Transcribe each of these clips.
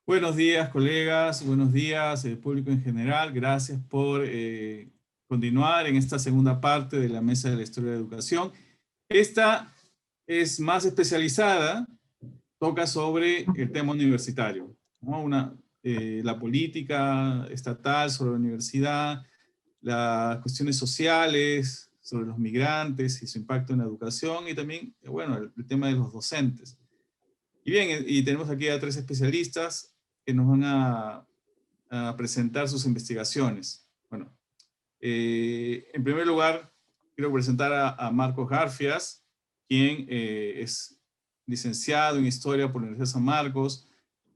Buenos días, colegas, buenos días, público en general. Gracias por continuar en esta segunda parte de la Mesa de la Historia de la Educación. Esta es más especializada, toca sobre el tema universitario, ¿no? La política estatal sobre la universidad, las cuestiones sociales, sobre los migrantes y su impacto en la educación, y también, bueno, el tema de los docentes. Y bien, y tenemos aquí a tres especialistas que nos van a presentar sus investigaciones. Bueno, en primer lugar, quiero presentar a Marcos Garfias, quien es licenciado en Historia por la Universidad de San Marcos,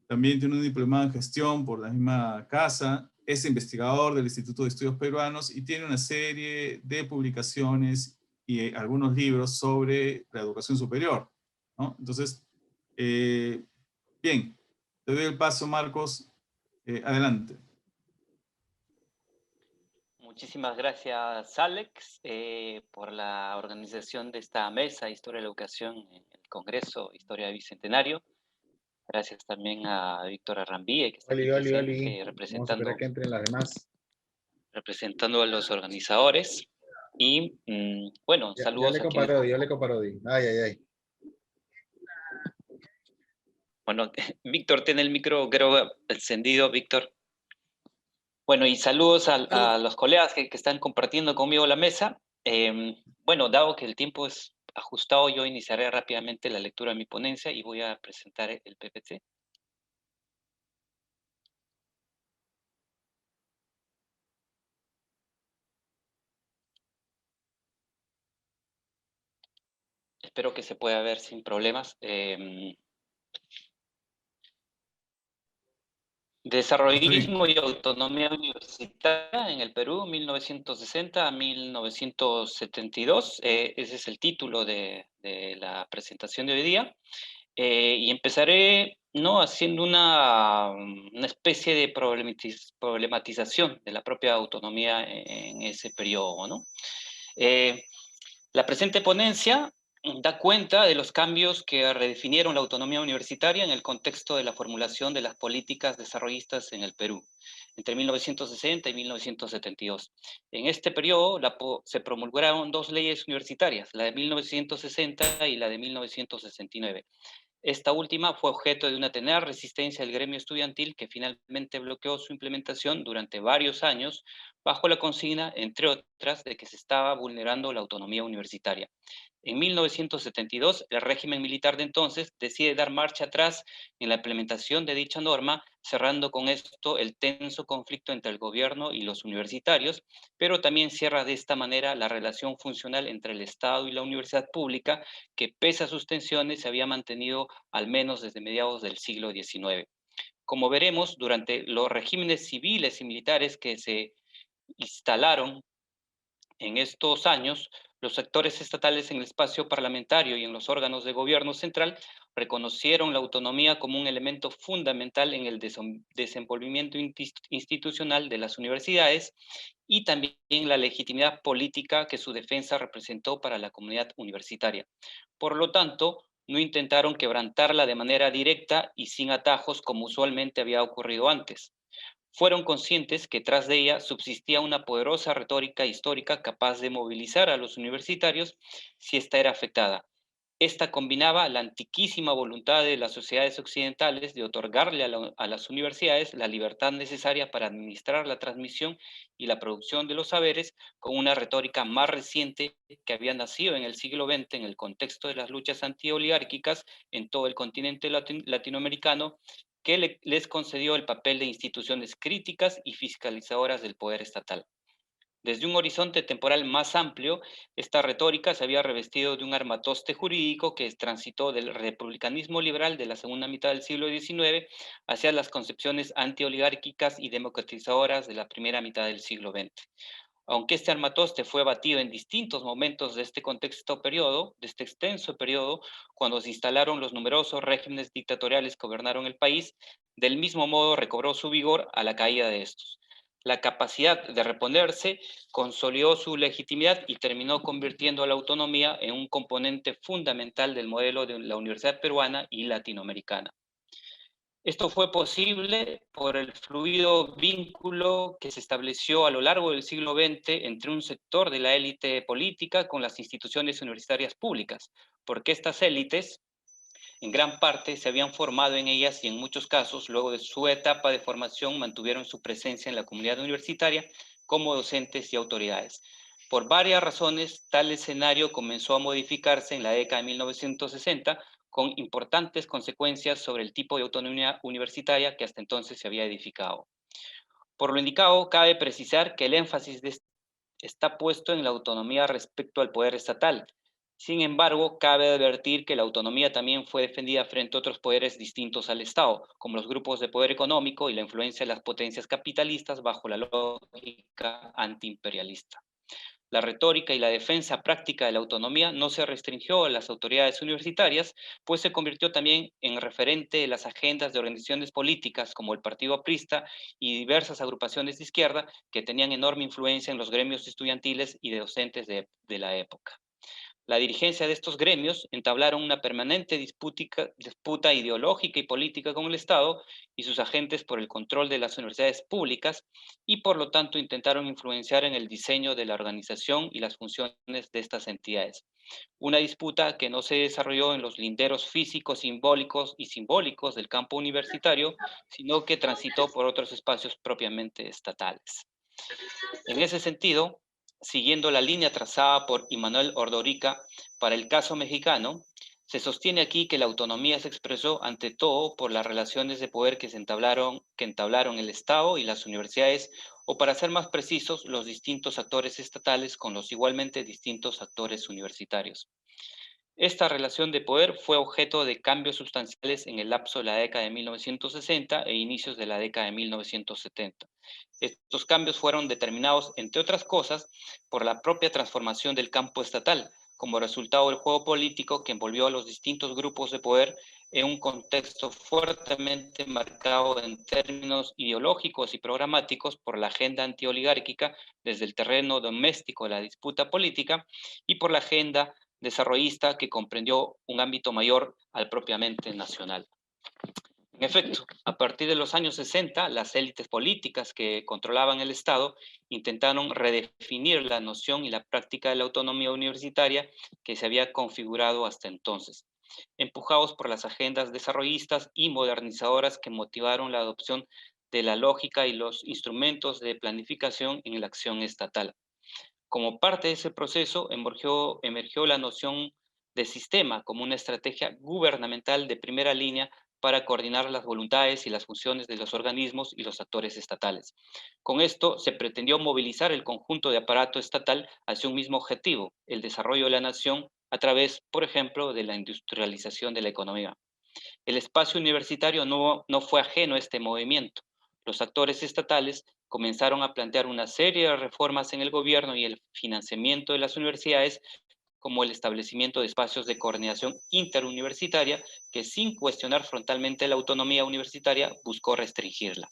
también tiene un diplomado en Gestión por la misma casa, es investigador del Instituto de Estudios Peruanos y tiene una serie de publicaciones y algunos libros sobre la educación superior, ¿no? Entonces, eh, bien, te doy el paso, Marcos. Adelante. Muchísimas gracias, Alex, por la organización de esta mesa Historia de la Educación en el Congreso Historia del Bicentenario. Gracias también a Víctor Arrambide, que está aquí presente, Vamos a esperar que entren las demás. representando a los organizadores. Y, bueno, saludos a quienes... Ya le comparó. Ay. Bueno, Víctor, tiene el micro, creo, encendido, Víctor. Bueno, y saludos a los colegas que están compartiendo conmigo la mesa. Bueno, dado que el tiempo es ajustado, yo iniciaré rápidamente la lectura de mi ponencia y voy a presentar el PPT. Espero que se pueda ver sin problemas. Desarrollismo y autonomía universitaria en el Perú, 1960 a 1972. Ese es el título de la presentación de hoy día. Y empezaré, ¿no?, haciendo una especie de problematización de la propia autonomía en ese periodo, ¿no? La presente ponencia da cuenta de los cambios que redefinieron la autonomía universitaria en el contexto de la formulación de las políticas desarrollistas en el Perú, entre 1960 y 1972. En este periodo se promulgaron dos leyes universitarias, la de 1960 y la de 1969. Esta última fue objeto de una tenaz resistencia del gremio estudiantil que finalmente bloqueó su implementación durante varios años bajo la consigna, entre otras, de que se estaba vulnerando la autonomía universitaria. En 1972, el régimen militar de entonces decide dar marcha atrás en la implementación de dicha norma, cerrando con esto el tenso conflicto entre el gobierno y los universitarios, pero también cierra de esta manera la relación funcional entre el Estado y la universidad pública, que pese a sus tensiones se había mantenido al menos desde mediados del siglo XIX. Como veremos, durante los regímenes civiles y militares que se instalaron en estos años, los sectores estatales en el espacio parlamentario y en los órganos de gobierno central reconocieron la autonomía como un elemento fundamental en el desenvolvimiento institucional de las universidades y también la legitimidad política que su defensa representó para la comunidad universitaria. Por lo tanto, no intentaron quebrantarla de manera directa y sin atajos como usualmente había ocurrido antes. Fueron conscientes que tras de ella subsistía una poderosa retórica histórica capaz de movilizar a los universitarios si ésta era afectada. Esta combinaba la antiquísima voluntad de las sociedades occidentales de otorgarle a las universidades la libertad necesaria para administrar la transmisión y la producción de los saberes con una retórica más reciente que había nacido en el siglo XX en el contexto de las luchas antioligárquicas en todo el continente latinoamericano, que les concedió el papel de instituciones críticas y fiscalizadoras del poder estatal. Desde un horizonte temporal más amplio, esta retórica se había revestido de un armatoste jurídico que transitó del republicanismo liberal de la segunda mitad del siglo XIX hacia las concepciones antioligárquicas y democratizadoras de la primera mitad del siglo XX. Aunque este armatoste fue batido en distintos momentos de este de este extenso periodo, cuando se instalaron los numerosos regímenes dictatoriales que gobernaron el país, del mismo modo recobró su vigor a la caída de estos. La capacidad de reponerse consolidó su legitimidad y terminó convirtiendo a la autonomía en un componente fundamental del modelo de la universidad peruana y latinoamericana. Esto fue posible por el fluido vínculo que se estableció a lo largo del siglo XX entre un sector de la élite política con las instituciones universitarias públicas, porque estas élites, en gran parte, se habían formado en ellas y en muchos casos, luego de su etapa de formación, mantuvieron su presencia en la comunidad universitaria como docentes y autoridades. Por varias razones, tal escenario comenzó a modificarse en la década de 1960, con importantes consecuencias sobre el tipo de autonomía universitaria que hasta entonces se había edificado. Por lo indicado, cabe precisar que el énfasis está puesto en la autonomía respecto al poder estatal. Sin embargo, cabe advertir que la autonomía también fue defendida frente a otros poderes distintos al Estado, como los grupos de poder económico y la influencia de las potencias capitalistas bajo la lógica antiimperialista. La retórica y la defensa práctica de la autonomía no se restringió a las autoridades universitarias, pues se convirtió también en referente de las agendas de organizaciones políticas como el Partido Aprista y diversas agrupaciones de izquierda que tenían enorme influencia en los gremios estudiantiles y de docentes de la época. La dirigencia de estos gremios entablaron una permanente disputa ideológica y política con el Estado y sus agentes por el control de las universidades públicas y por lo tanto intentaron influenciar en el diseño de la organización y las funciones de estas entidades. Una disputa que no se desarrolló en los linderos físicos, simbólicos del campo universitario, sino que transitó por otros espacios propiamente estatales. En ese sentido, siguiendo la línea trazada por Immanuel Ordorica para el caso mexicano, se sostiene aquí que la autonomía se expresó ante todo por las relaciones de poder que entablaron el Estado y las universidades, o para ser más precisos, los distintos actores estatales con los igualmente distintos actores universitarios. Esta relación de poder fue objeto de cambios sustanciales en el lapso de la década de 1960 e inicios de la década de 1970. Estos cambios fueron determinados, entre otras cosas, por la propia transformación del campo estatal, como resultado del juego político que envolvió a los distintos grupos de poder en un contexto fuertemente marcado en términos ideológicos y programáticos por la agenda antioligárquica desde el terreno doméstico de la disputa política y por la agenda desarrollista que comprendió un ámbito mayor al propiamente nacional. En efecto, a partir de los años 60, las élites políticas que controlaban el Estado intentaron redefinir la noción y la práctica de la autonomía universitaria que se había configurado hasta entonces, empujados por las agendas desarrollistas y modernizadoras que motivaron la adopción de la lógica y los instrumentos de planificación en la acción estatal. Como parte de ese proceso, emergió la noción de sistema como una estrategia gubernamental de primera línea para coordinar las voluntades y las funciones de los organismos y los actores estatales. Con esto se pretendió movilizar el conjunto de aparato estatal hacia un mismo objetivo, el desarrollo de la nación a través, por ejemplo, de la industrialización de la economía. El espacio universitario no fue ajeno a este movimiento. Los actores estatales comenzaron a plantear una serie de reformas en el gobierno y el financiamiento de las universidades, como el establecimiento de espacios de coordinación interuniversitaria que, sin cuestionar frontalmente la autonomía universitaria, buscó restringirla.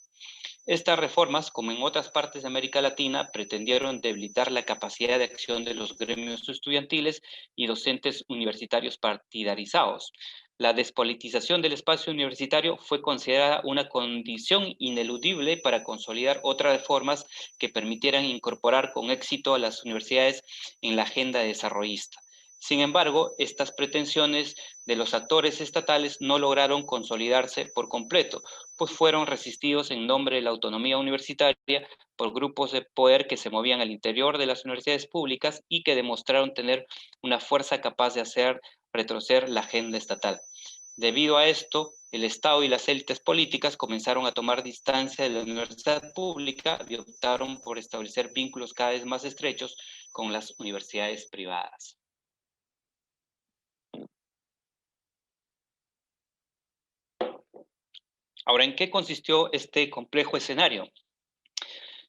Estas reformas, como en otras partes de América Latina, pretendieron debilitar la capacidad de acción de los gremios estudiantiles y docentes universitarios partidarizados. La despolitización del espacio universitario fue considerada una condición ineludible para consolidar otras reformas que permitieran incorporar con éxito a las universidades en la agenda desarrollista. Sin embargo, estas pretensiones de los actores estatales no lograron consolidarse por completo, pues fueron resistidos en nombre de la autonomía universitaria por grupos de poder que se movían al interior de las universidades públicas y que demostraron tener una fuerza capaz de hacer retroceder la agenda estatal. Debido a esto, el Estado y las élites políticas comenzaron a tomar distancia de la universidad pública y optaron por establecer vínculos cada vez más estrechos con las universidades privadas. Ahora, ¿en qué consistió este complejo escenario?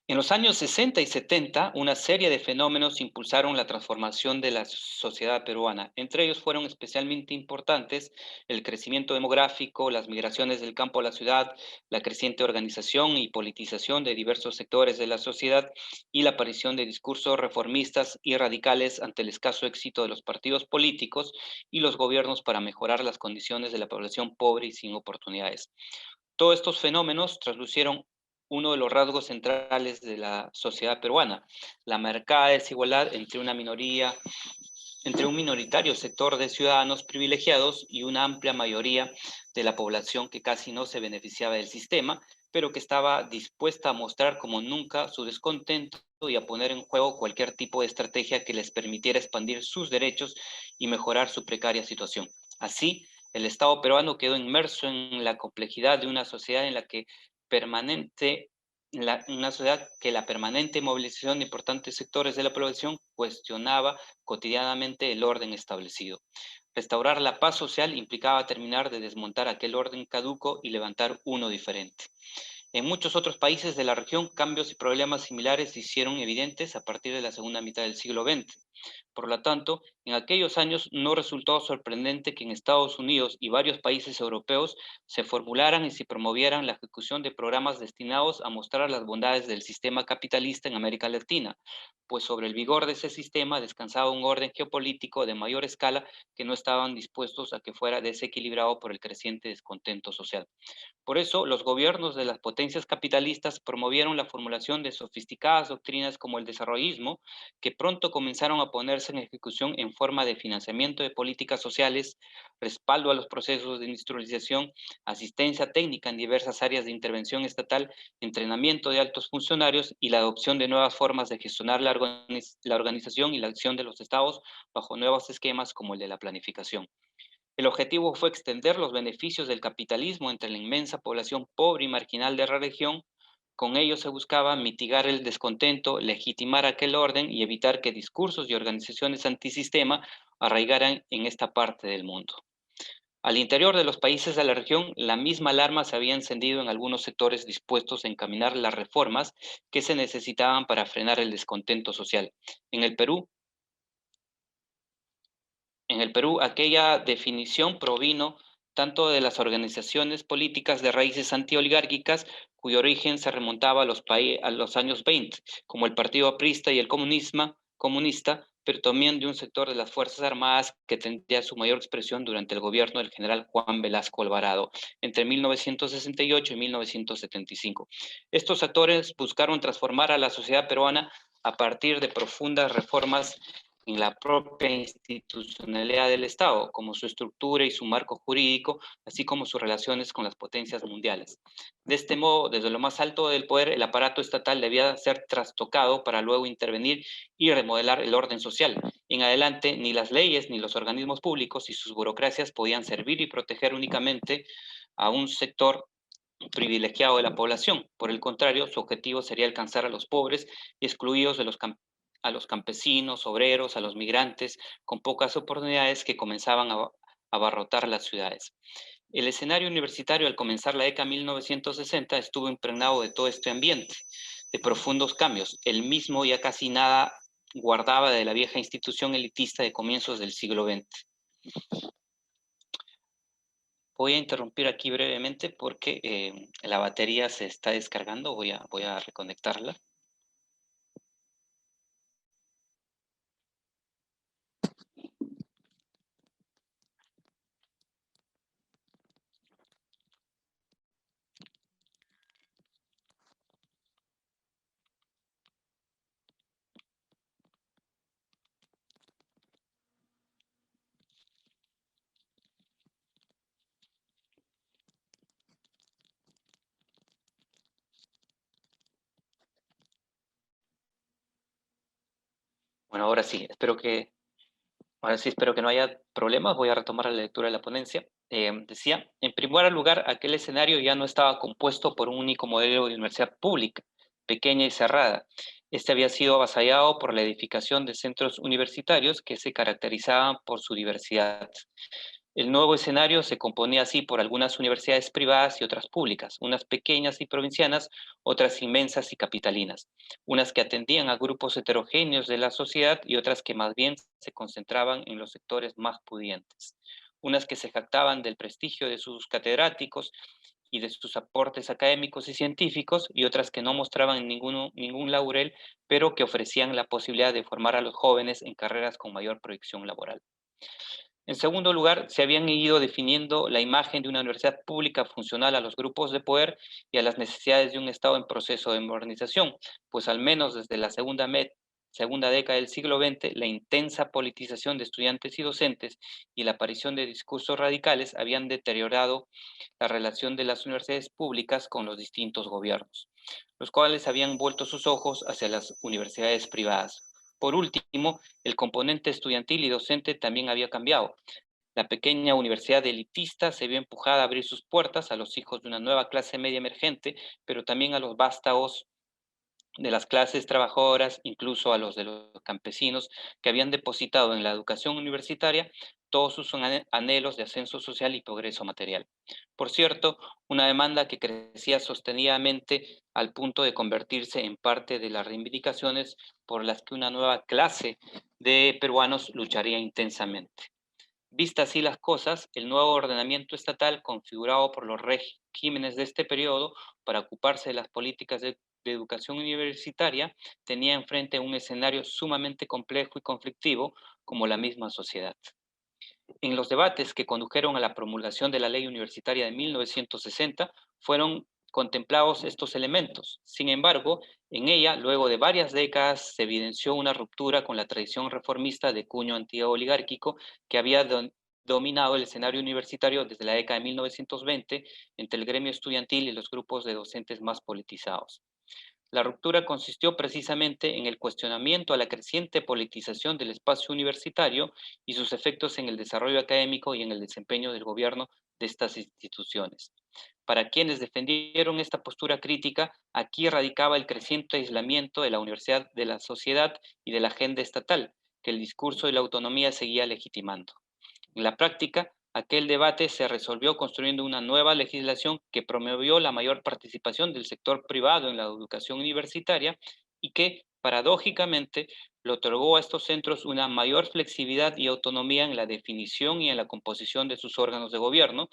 En los años 60 y 70, una serie de fenómenos impulsaron la transformación de la sociedad peruana. Entre ellos fueron especialmente importantes el crecimiento demográfico, las migraciones del campo a la ciudad, la creciente organización y politización de diversos sectores de la sociedad y la aparición de discursos reformistas y radicales ante el escaso éxito de los partidos políticos y los gobiernos para mejorar las condiciones de la población pobre y sin oportunidades. Todos estos fenómenos traslucieron uno de los rasgos centrales de la sociedad peruana, la marcada desigualdad entre un minoritario sector de ciudadanos privilegiados y una amplia mayoría de la población que casi no se beneficiaba del sistema, pero que estaba dispuesta a mostrar como nunca su descontento y a poner en juego cualquier tipo de estrategia que les permitiera expandir sus derechos y mejorar su precaria situación. Así, el Estado peruano quedó inmerso en la complejidad de una sociedad en la que la permanente movilización de importantes sectores de la población cuestionaba cotidianamente el orden establecido. Restaurar la paz social implicaba terminar de desmontar aquel orden caduco y levantar uno diferente. En muchos otros países de la región, cambios y problemas similares se hicieron evidentes a partir de la segunda mitad del siglo XX. Por lo tanto, en aquellos años no resultó sorprendente que en Estados Unidos y varios países europeos se formularan y se promovieran la ejecución de programas destinados a mostrar las bondades del sistema capitalista en América Latina, pues sobre el vigor de ese sistema descansaba un orden geopolítico de mayor escala que no estaban dispuestos a que fuera desequilibrado por el creciente descontento social. Por eso, los gobiernos de las potencias capitalistas promovieron la formulación de sofisticadas doctrinas como el desarrollismo, que pronto comenzaron a ponerse en ejecución en forma de financiamiento de políticas sociales, respaldo a los procesos de industrialización, asistencia técnica en diversas áreas de intervención estatal, entrenamiento de altos funcionarios y la adopción de nuevas formas de gestionar la organización y la acción de los estados bajo nuevos esquemas como el de la planificación. El objetivo fue extender los beneficios del capitalismo entre la inmensa población pobre y marginal de la región. Con ello se buscaba mitigar el descontento, legitimar aquel orden y evitar que discursos y organizaciones antisistema arraigaran en esta parte del mundo. Al interior de los países de la región, la misma alarma se había encendido en algunos sectores dispuestos a encaminar las reformas que se necesitaban para frenar el descontento social. En el Perú, aquella definición provino tanto de las organizaciones políticas de raíces antioligárquicas, cuyo origen se remontaba a los años 20, como el Partido Aprista y el comunista, pero también de un sector de las Fuerzas Armadas que tendría su mayor expresión durante el gobierno del general Juan Velasco Alvarado, entre 1968 y 1975. Estos actores buscaron transformar a la sociedad peruana a partir de profundas reformas en la propia institucionalidad del Estado, como su estructura y su marco jurídico, así como sus relaciones con las potencias mundiales. De este modo, desde lo más alto del poder, el aparato estatal debía ser trastocado para luego intervenir y remodelar el orden social. En adelante, ni las leyes ni los organismos públicos y sus burocracias podían servir y proteger únicamente a un sector privilegiado de la población. Por el contrario, su objetivo sería alcanzar a los pobres y excluidos a los campesinos, obreros, a los migrantes, con pocas oportunidades que comenzaban a abarrotar las ciudades. El escenario universitario al comenzar la década de 1960 estuvo impregnado de todo este ambiente, de profundos cambios. El mismo ya casi nada guardaba de la vieja institución elitista de comienzos del siglo XX. Voy a interrumpir aquí brevemente porque la batería se está descargando. Voy a reconectarla. Bueno, ahora sí, espero que no haya problemas. Voy a retomar la lectura de la ponencia. Decía, en primer lugar, aquel escenario ya no estaba compuesto por un único modelo de universidad pública, pequeña y cerrada. Este había sido avasallado por la edificación de centros universitarios que se caracterizaban por su diversidad. El nuevo escenario se componía así por algunas universidades privadas y otras públicas, unas pequeñas y provincianas, otras inmensas y capitalinas, unas que atendían a grupos heterogéneos de la sociedad y otras que más bien se concentraban en los sectores más pudientes, unas que se jactaban del prestigio de sus catedráticos y de sus aportes académicos y científicos, y otras que no mostraban ningún laurel, pero que ofrecían la posibilidad de formar a los jóvenes en carreras con mayor proyección laboral. En segundo lugar, se habían ido definiendo la imagen de una universidad pública funcional a los grupos de poder y a las necesidades de un Estado en proceso de modernización, pues al menos desde la segunda década del siglo XX, la intensa politización de estudiantes y docentes y la aparición de discursos radicales habían deteriorado la relación de las universidades públicas con los distintos gobiernos, los cuales habían vuelto sus ojos hacia las universidades privadas. Por último, el componente estudiantil y docente también había cambiado. La pequeña universidad elitista se vio empujada a abrir sus puertas a los hijos de una nueva clase media emergente, pero también a los vástagos de las clases trabajadoras, incluso a los de los campesinos que habían depositado en la educación universitaria todos sus anhelos de ascenso social y progreso material. Por cierto, una demanda que crecía sostenidamente al punto de convertirse en parte de las reivindicaciones por las que una nueva clase de peruanos lucharía intensamente. Vistas así las cosas, el nuevo ordenamiento estatal configurado por los regímenes de este periodo para ocuparse de las políticas de educación universitaria tenía enfrente un escenario sumamente complejo y conflictivo como la misma sociedad. En los debates que condujeron a la promulgación de la Ley Universitaria de 1960 fueron contemplados estos elementos. Sin embargo, en ella, luego de varias décadas, se evidenció una ruptura con la tradición reformista de cuño antioligárquico que había dominado el escenario universitario desde la década de 1920 entre el gremio estudiantil y los grupos de docentes más politizados. La ruptura consistió precisamente en el cuestionamiento a la creciente politización del espacio universitario y sus efectos en el desarrollo académico y en el desempeño del gobierno de estas instituciones. Para quienes defendieron esta postura crítica, aquí radicaba el creciente aislamiento de la universidad de la sociedad y de la agenda estatal, que el discurso de la autonomía seguía legitimando. En la práctica, aquel debate se resolvió construyendo una nueva legislación que promovió la mayor participación del sector privado en la educación universitaria y que, paradójicamente, le otorgó a estos centros una mayor flexibilidad y autonomía en la definición y en la composición de sus órganos de gobierno,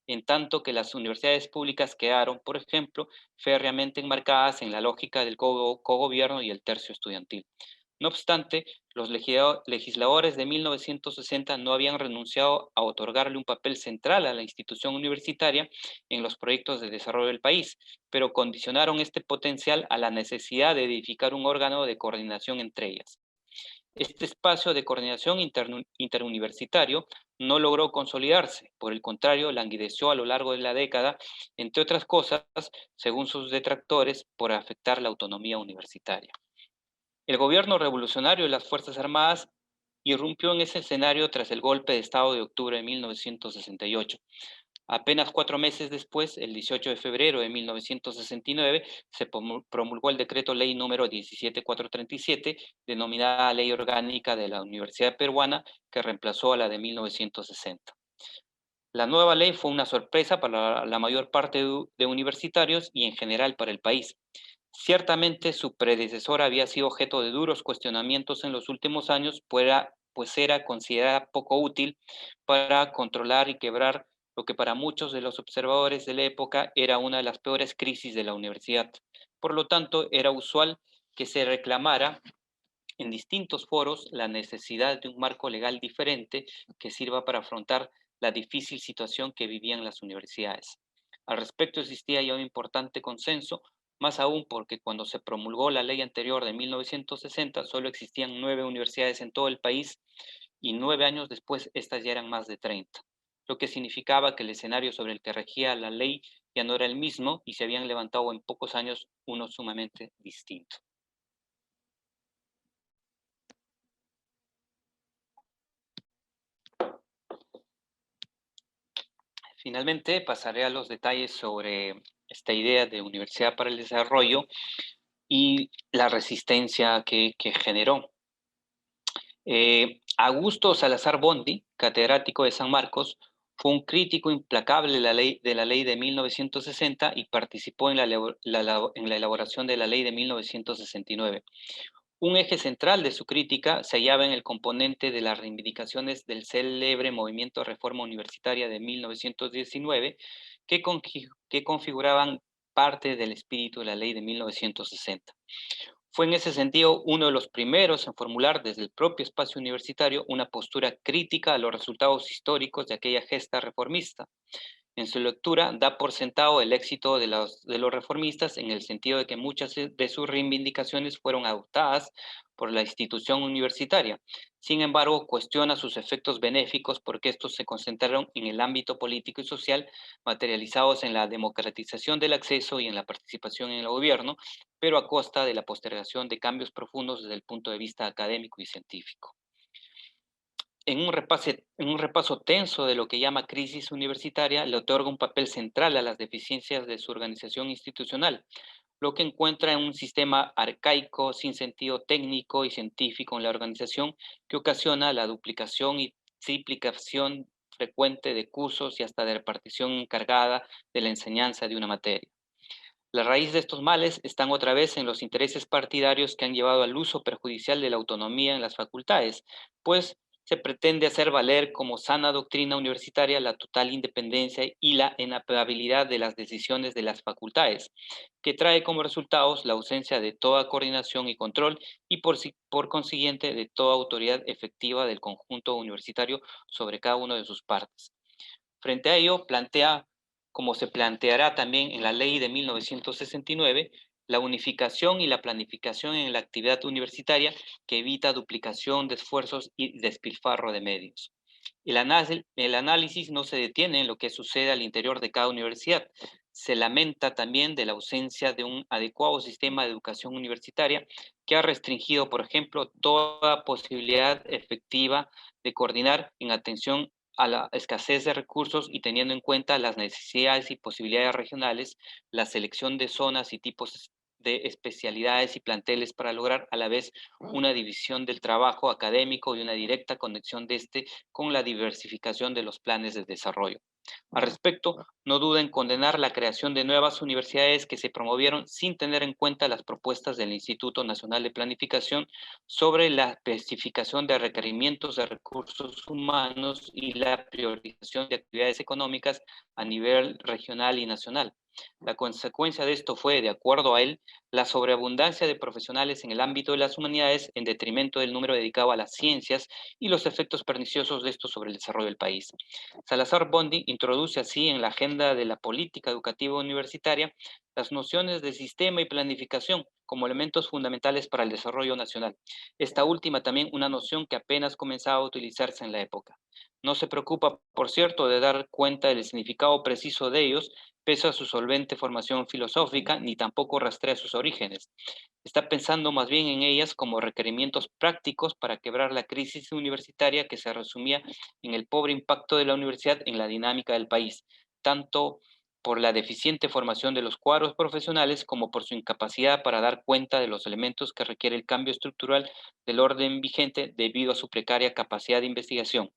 en tanto que las universidades públicas quedaron, por ejemplo, férreamente enmarcadas en la lógica del cogobierno y el tercio estudiantil. No obstante, los legisladores de 1960 no habían renunciado a otorgarle un papel central a la institución universitaria en los proyectos de desarrollo del país, pero condicionaron este potencial a la necesidad de edificar un órgano de coordinación entre ellas. Este espacio de coordinación interuniversitario no logró consolidarse, por el contrario, languideció a lo largo de la década, entre otras cosas, según sus detractores, por afectar la autonomía universitaria. El gobierno revolucionario de las Fuerzas Armadas irrumpió en ese escenario tras el golpe de Estado de octubre de 1968. Apenas 4 meses después, el 18 de febrero de 1969, se promulgó el decreto ley número 17437, denominada Ley Orgánica de la Universidad Peruana, que reemplazó a la de 1960. La nueva ley fue una sorpresa para la mayor parte de universitarios y en general para el país. Ciertamente su predecesora había sido objeto de duros cuestionamientos en los últimos años, pues era considerada poco útil para controlar y quebrar lo que para muchos de los observadores de la época era una de las peores crisis de la universidad. Por lo tanto, era usual que se reclamara en distintos foros la necesidad de un marco legal diferente que sirva para afrontar la difícil situación que vivían las universidades. Al respecto existía ya un importante consenso, más aún porque cuando se promulgó la ley anterior de 1960 solo existían 9 universidades en todo el país y 9 años después estas ya eran más de 30, lo que significaba que el escenario sobre el que regía la ley ya no era el mismo y se habían levantado en pocos años uno sumamente distinto. Finalmente, pasaré a los detalles sobre esta idea de Universidad para el Desarrollo y la resistencia que generó. Augusto Salazar Bondi, catedrático de San Marcos, fue un crítico implacable de la ley de 1960 y participó en la elaboración de la ley de 1969. Un eje central de su crítica se hallaba en el componente de las reivindicaciones del célebre movimiento de reforma universitaria de 1919, que configuraban parte del espíritu de la ley de 1960. Fue en ese sentido uno de los primeros en formular desde el propio espacio universitario una postura crítica a los resultados históricos de aquella gesta reformista. En su lectura da por sentado el éxito de los reformistas en el sentido de que muchas de sus reivindicaciones fueron adoptadas por la institución universitaria. Sin embargo, cuestiona sus efectos benéficos porque estos se concentraron en el ámbito político y social, materializados en la democratización del acceso y en la participación en el gobierno, pero a costa de la postergación de cambios profundos desde el punto de vista académico y científico. En un repaso tenso de lo que llama crisis universitaria, le otorga un papel central a las deficiencias de su organización institucional, lo que encuentra en un sistema arcaico, sin sentido técnico y científico en la organización, que ocasiona la duplicación y triplicación frecuente de cursos y hasta de repartición encargada de la enseñanza de una materia. La raíz de estos males están otra vez en los intereses partidarios que han llevado al uso perjudicial de la autonomía en las facultades, pues se pretende hacer valer como sana doctrina universitaria la total independencia y la inapelabilidad de las decisiones de las facultades, que trae como resultados la ausencia de toda coordinación y control y por consiguiente de toda autoridad efectiva del conjunto universitario sobre cada una de sus partes. Frente a ello, plantea, como se planteará también en la ley de 1969, la unificación y la planificación en la actividad universitaria que evita duplicación de esfuerzos y despilfarro de medios. El análisis no se detiene en lo que sucede al interior de cada universidad. Se lamenta también de la ausencia de un adecuado sistema de educación universitaria que ha restringido, por ejemplo, toda posibilidad efectiva de coordinar en atención a la escasez de recursos y teniendo en cuenta las necesidades y posibilidades regionales, la selección de zonas y tipos de especialidades y planteles para lograr a la vez una división del trabajo académico y una directa conexión de este con la diversificación de los planes de desarrollo. Al respecto, no duda en condenar la creación de nuevas universidades que se promovieron sin tener en cuenta las propuestas del Instituto Nacional de Planificación sobre la especificación de requerimientos de recursos humanos y la priorización de actividades económicas a nivel regional y nacional. La consecuencia de esto fue, de acuerdo a él, la sobreabundancia de profesionales en el ámbito de las humanidades en detrimento del número dedicado a las ciencias y los efectos perniciosos de esto sobre el desarrollo del país. Salazar Bondi introduce así en la agenda de la política educativa universitaria las nociones de sistema y planificación como elementos fundamentales para el desarrollo nacional. Esta última también una noción que apenas comenzaba a utilizarse en la época. No se preocupa, por cierto, de dar cuenta del significado preciso de ellos, pese a su solvente formación filosófica, ni tampoco rastrea sus orígenes. Está pensando más bien en ellas como requerimientos prácticos para quebrar la crisis universitaria que se resumía en el pobre impacto de la universidad en la dinámica del país, tanto por la deficiente formación de los cuadros profesionales como por su incapacidad para dar cuenta de los elementos que requiere el cambio estructural del orden vigente debido a su precaria capacidad de investigación.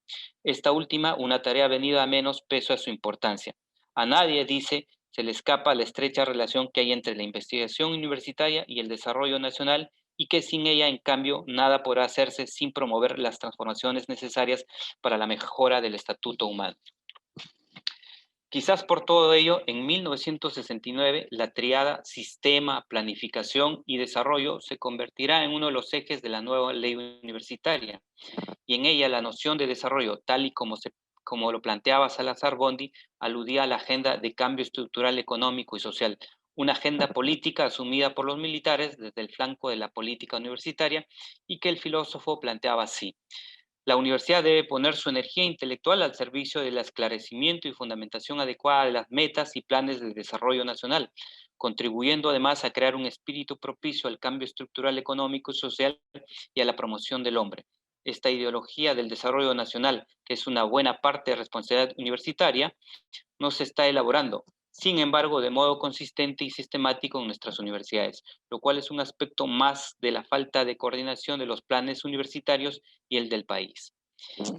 Esta última, una tarea venida a menos peso a su importancia. A nadie, dice, se le escapa la estrecha relación que hay entre la investigación universitaria y el desarrollo nacional y que sin ella, en cambio, nada podrá hacerse sin promover las transformaciones necesarias para la mejora del estatuto humano. Quizás por todo ello, en 1969, la triada Sistema, Planificación y Desarrollo se convertirá en uno de los ejes de la nueva ley universitaria, y en ella la noción de desarrollo, tal y como lo planteaba Salazar Bondi, aludía a la agenda de cambio estructural económico y social, una agenda política asumida por los militares desde el flanco de la política universitaria y que el filósofo planteaba así. La universidad debe poner su energía intelectual al servicio del esclarecimiento y fundamentación adecuada de las metas y planes de desarrollo nacional, contribuyendo además a crear un espíritu propicio al cambio estructural económico y social y a la promoción del hombre. Esta ideología del desarrollo nacional, que es una buena parte de responsabilidad universitaria, no se está elaborando, sin embargo, de modo consistente y sistemático en nuestras universidades, lo cual es un aspecto más de la falta de coordinación de los planes universitarios y el del país.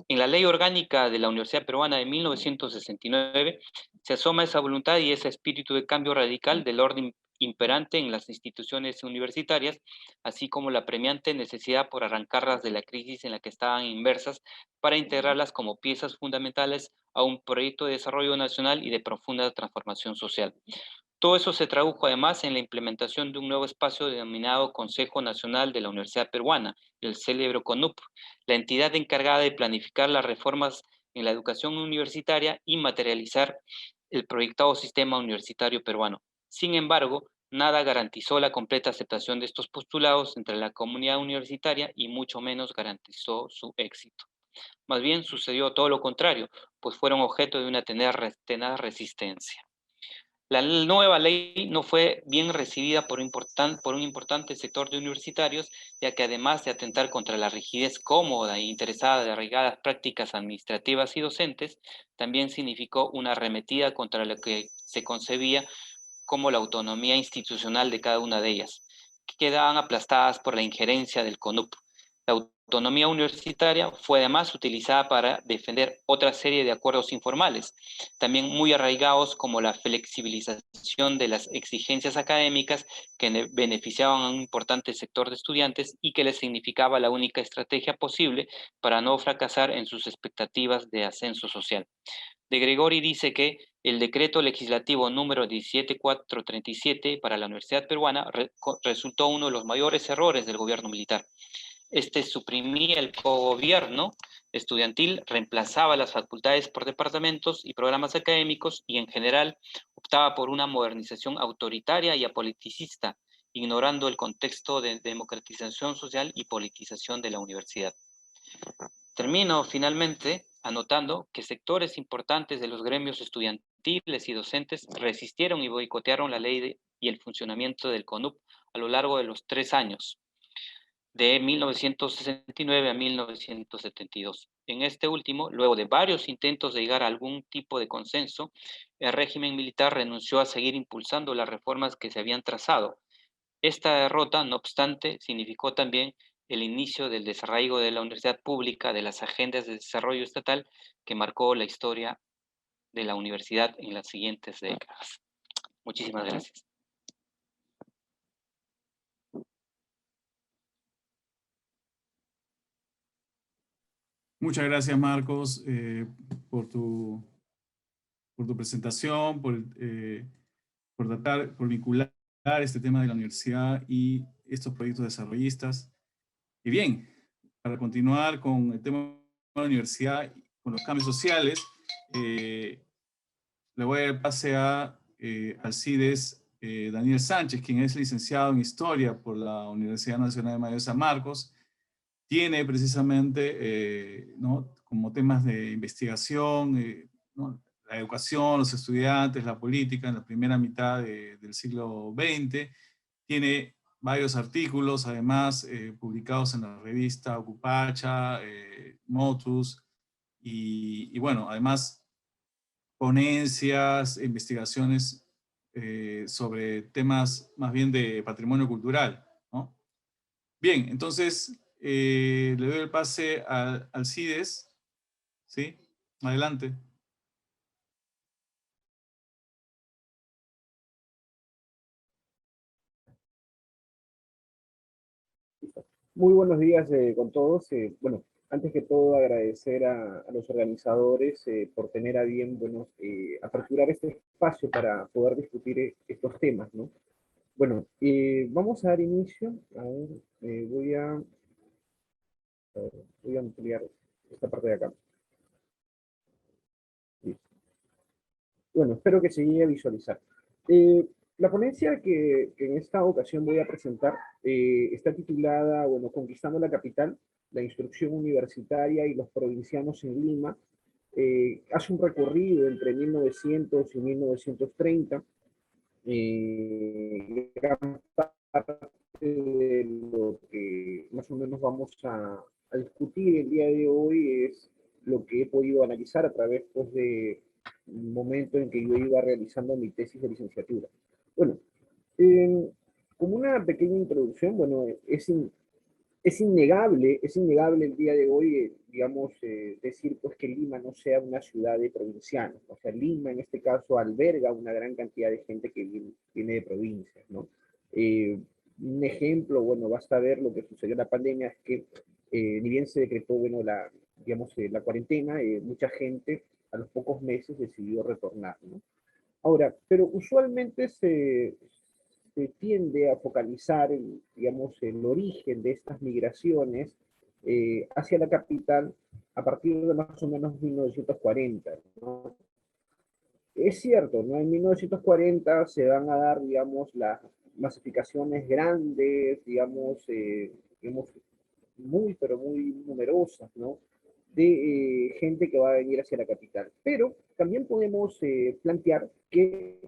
En la Ley Orgánica de la Universidad Peruana de 1969 se asoma esa voluntad y ese espíritu de cambio radical del orden imperante en las instituciones universitarias, así como la premiante necesidad por arrancarlas de la crisis en la que estaban inmersas para integrarlas como piezas fundamentales a un proyecto de desarrollo nacional y de profunda transformación social. Todo eso se tradujo además en la implementación de un nuevo espacio denominado Consejo Nacional de la Universidad Peruana, el célebre CONUP, la entidad encargada de planificar las reformas en la educación universitaria y materializar el proyectado sistema universitario peruano. Sin embargo, nada garantizó la completa aceptación de estos postulados entre la comunidad universitaria y mucho menos garantizó su éxito. Más bien sucedió todo lo contrario, pues fueron objeto de una tenaz resistencia. La nueva ley no fue bien recibida por un importante sector de universitarios, ya que además de atentar contra la rigidez cómoda e interesada de arraigadas prácticas administrativas y docentes, también significó una arremetida contra lo que se concebía como la autonomía institucional de cada una de ellas, que quedaban aplastadas por la injerencia del CONUP. La autonomía universitaria fue además utilizada para defender otra serie de acuerdos informales, también muy arraigados, como la flexibilización de las exigencias académicas que beneficiaban a un importante sector de estudiantes y que les significaba la única estrategia posible para no fracasar en sus expectativas de ascenso social. De Gregori dice que el decreto legislativo número 17437 para la Universidad Peruana resultó uno de los mayores errores del gobierno militar. Este suprimía el cogobierno estudiantil, reemplazaba las facultades por departamentos y programas académicos y en general optaba por una modernización autoritaria y apoliticista, ignorando el contexto de democratización social y politización de la universidad. Termino finalmente anotando que sectores importantes de los gremios estudiantiles y docentes resistieron y boicotearon la ley y el funcionamiento del CONUP a lo largo de los 3 años, de 1969 a 1972. En este último, luego de varios intentos de llegar a algún tipo de consenso, el régimen militar renunció a seguir impulsando las reformas que se habían trazado. Esta derrota, no obstante, significó también el inicio del desarraigo de la universidad pública, de las agendas de desarrollo estatal que marcó la historia de la universidad en las siguientes décadas. Muchísimas gracias. Muchas gracias, Marcos, por tu presentación, por vincular este tema de la universidad y estos proyectos desarrollistas. Y bien, para continuar con el tema de la universidad, con los cambios sociales, le voy a dar el pase a Alcides Daniel Sánchez, quien es licenciado en Historia por la Universidad Nacional de Mayor de San Marcos. Tiene precisamente ¿no? como temas de investigación, ¿no? La educación, los estudiantes, la política en la primera mitad del siglo XX. Tiene varios artículos, además, publicados en la revista Ocupacha, Motus, y bueno, además, ponencias, investigaciones sobre temas más bien de patrimonio cultural, ¿no? Bien, entonces le doy el pase al Alcides, ¿sí? Adelante. Muy buenos días con todos. Bueno, antes que todo agradecer a los organizadores por tener a bien, bueno, aperturar este espacio para poder discutir estos temas, ¿no? Bueno, vamos a dar inicio. A ver, voy a ampliar esta parte de acá. Listo. Bueno, espero que se llegue a visualizar. La ponencia que en esta ocasión voy a presentar está titulada, bueno, Conquistando la Capital, la instrucción universitaria y los provincianos en Lima. Hace un recorrido entre 1900 y 1930. Gran parte de lo que más o menos vamos a discutir el día de hoy es lo que he podido analizar a través pues, de un momento en que yo iba realizando mi tesis de licenciatura. Bueno, como una pequeña introducción, bueno, es innegable el día de hoy, digamos, decir pues que Lima no sea una ciudad de provincianos. O sea, Lima en este caso alberga una gran cantidad de gente que viene de provincias, ¿no? Un ejemplo, bueno, basta ver lo que sucedió en la pandemia, es que ni bien se decretó, bueno, digamos, la cuarentena, mucha gente a los pocos meses decidió retornar, ¿no? Ahora, pero usualmente se tiende a focalizar, digamos, el origen de estas migraciones hacia la capital a partir de más o menos 1940, ¿no? Es cierto, ¿no? En 1940 se van a dar, digamos, las masificaciones grandes, digamos, muy, pero muy numerosas, ¿no? De gente que va a venir hacia la capital. Pero también podemos plantear que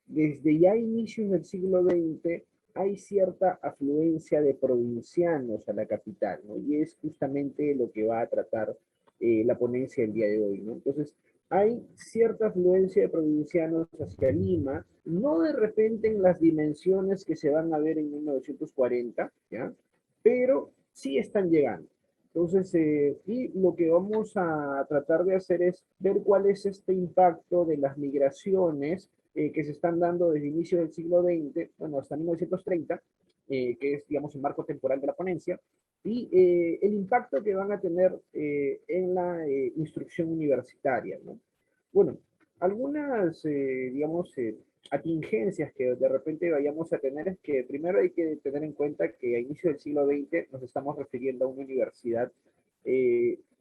desde ya inicios del siglo XX hay cierta afluencia de provincianos a la capital, ¿no? Y es justamente lo que va a tratar la ponencia el día de hoy, ¿no? Entonces, hay cierta afluencia de provincianos hacia Lima, no de repente en las dimensiones que se van a ver en 1940, ¿ya? Pero sí están llegando. Entonces, y lo que vamos a tratar de hacer es ver cuál es este impacto de las migraciones que se están dando desde el inicio del siglo XX, bueno, hasta 1930, que es, digamos, el marco temporal de la ponencia, y el impacto que van a tener en la instrucción universitaria, ¿no? Bueno, algunas, digamos, atingencias que de repente vayamos a tener es que primero hay que tener en cuenta que a inicio del siglo XX nos estamos refiriendo a una universidad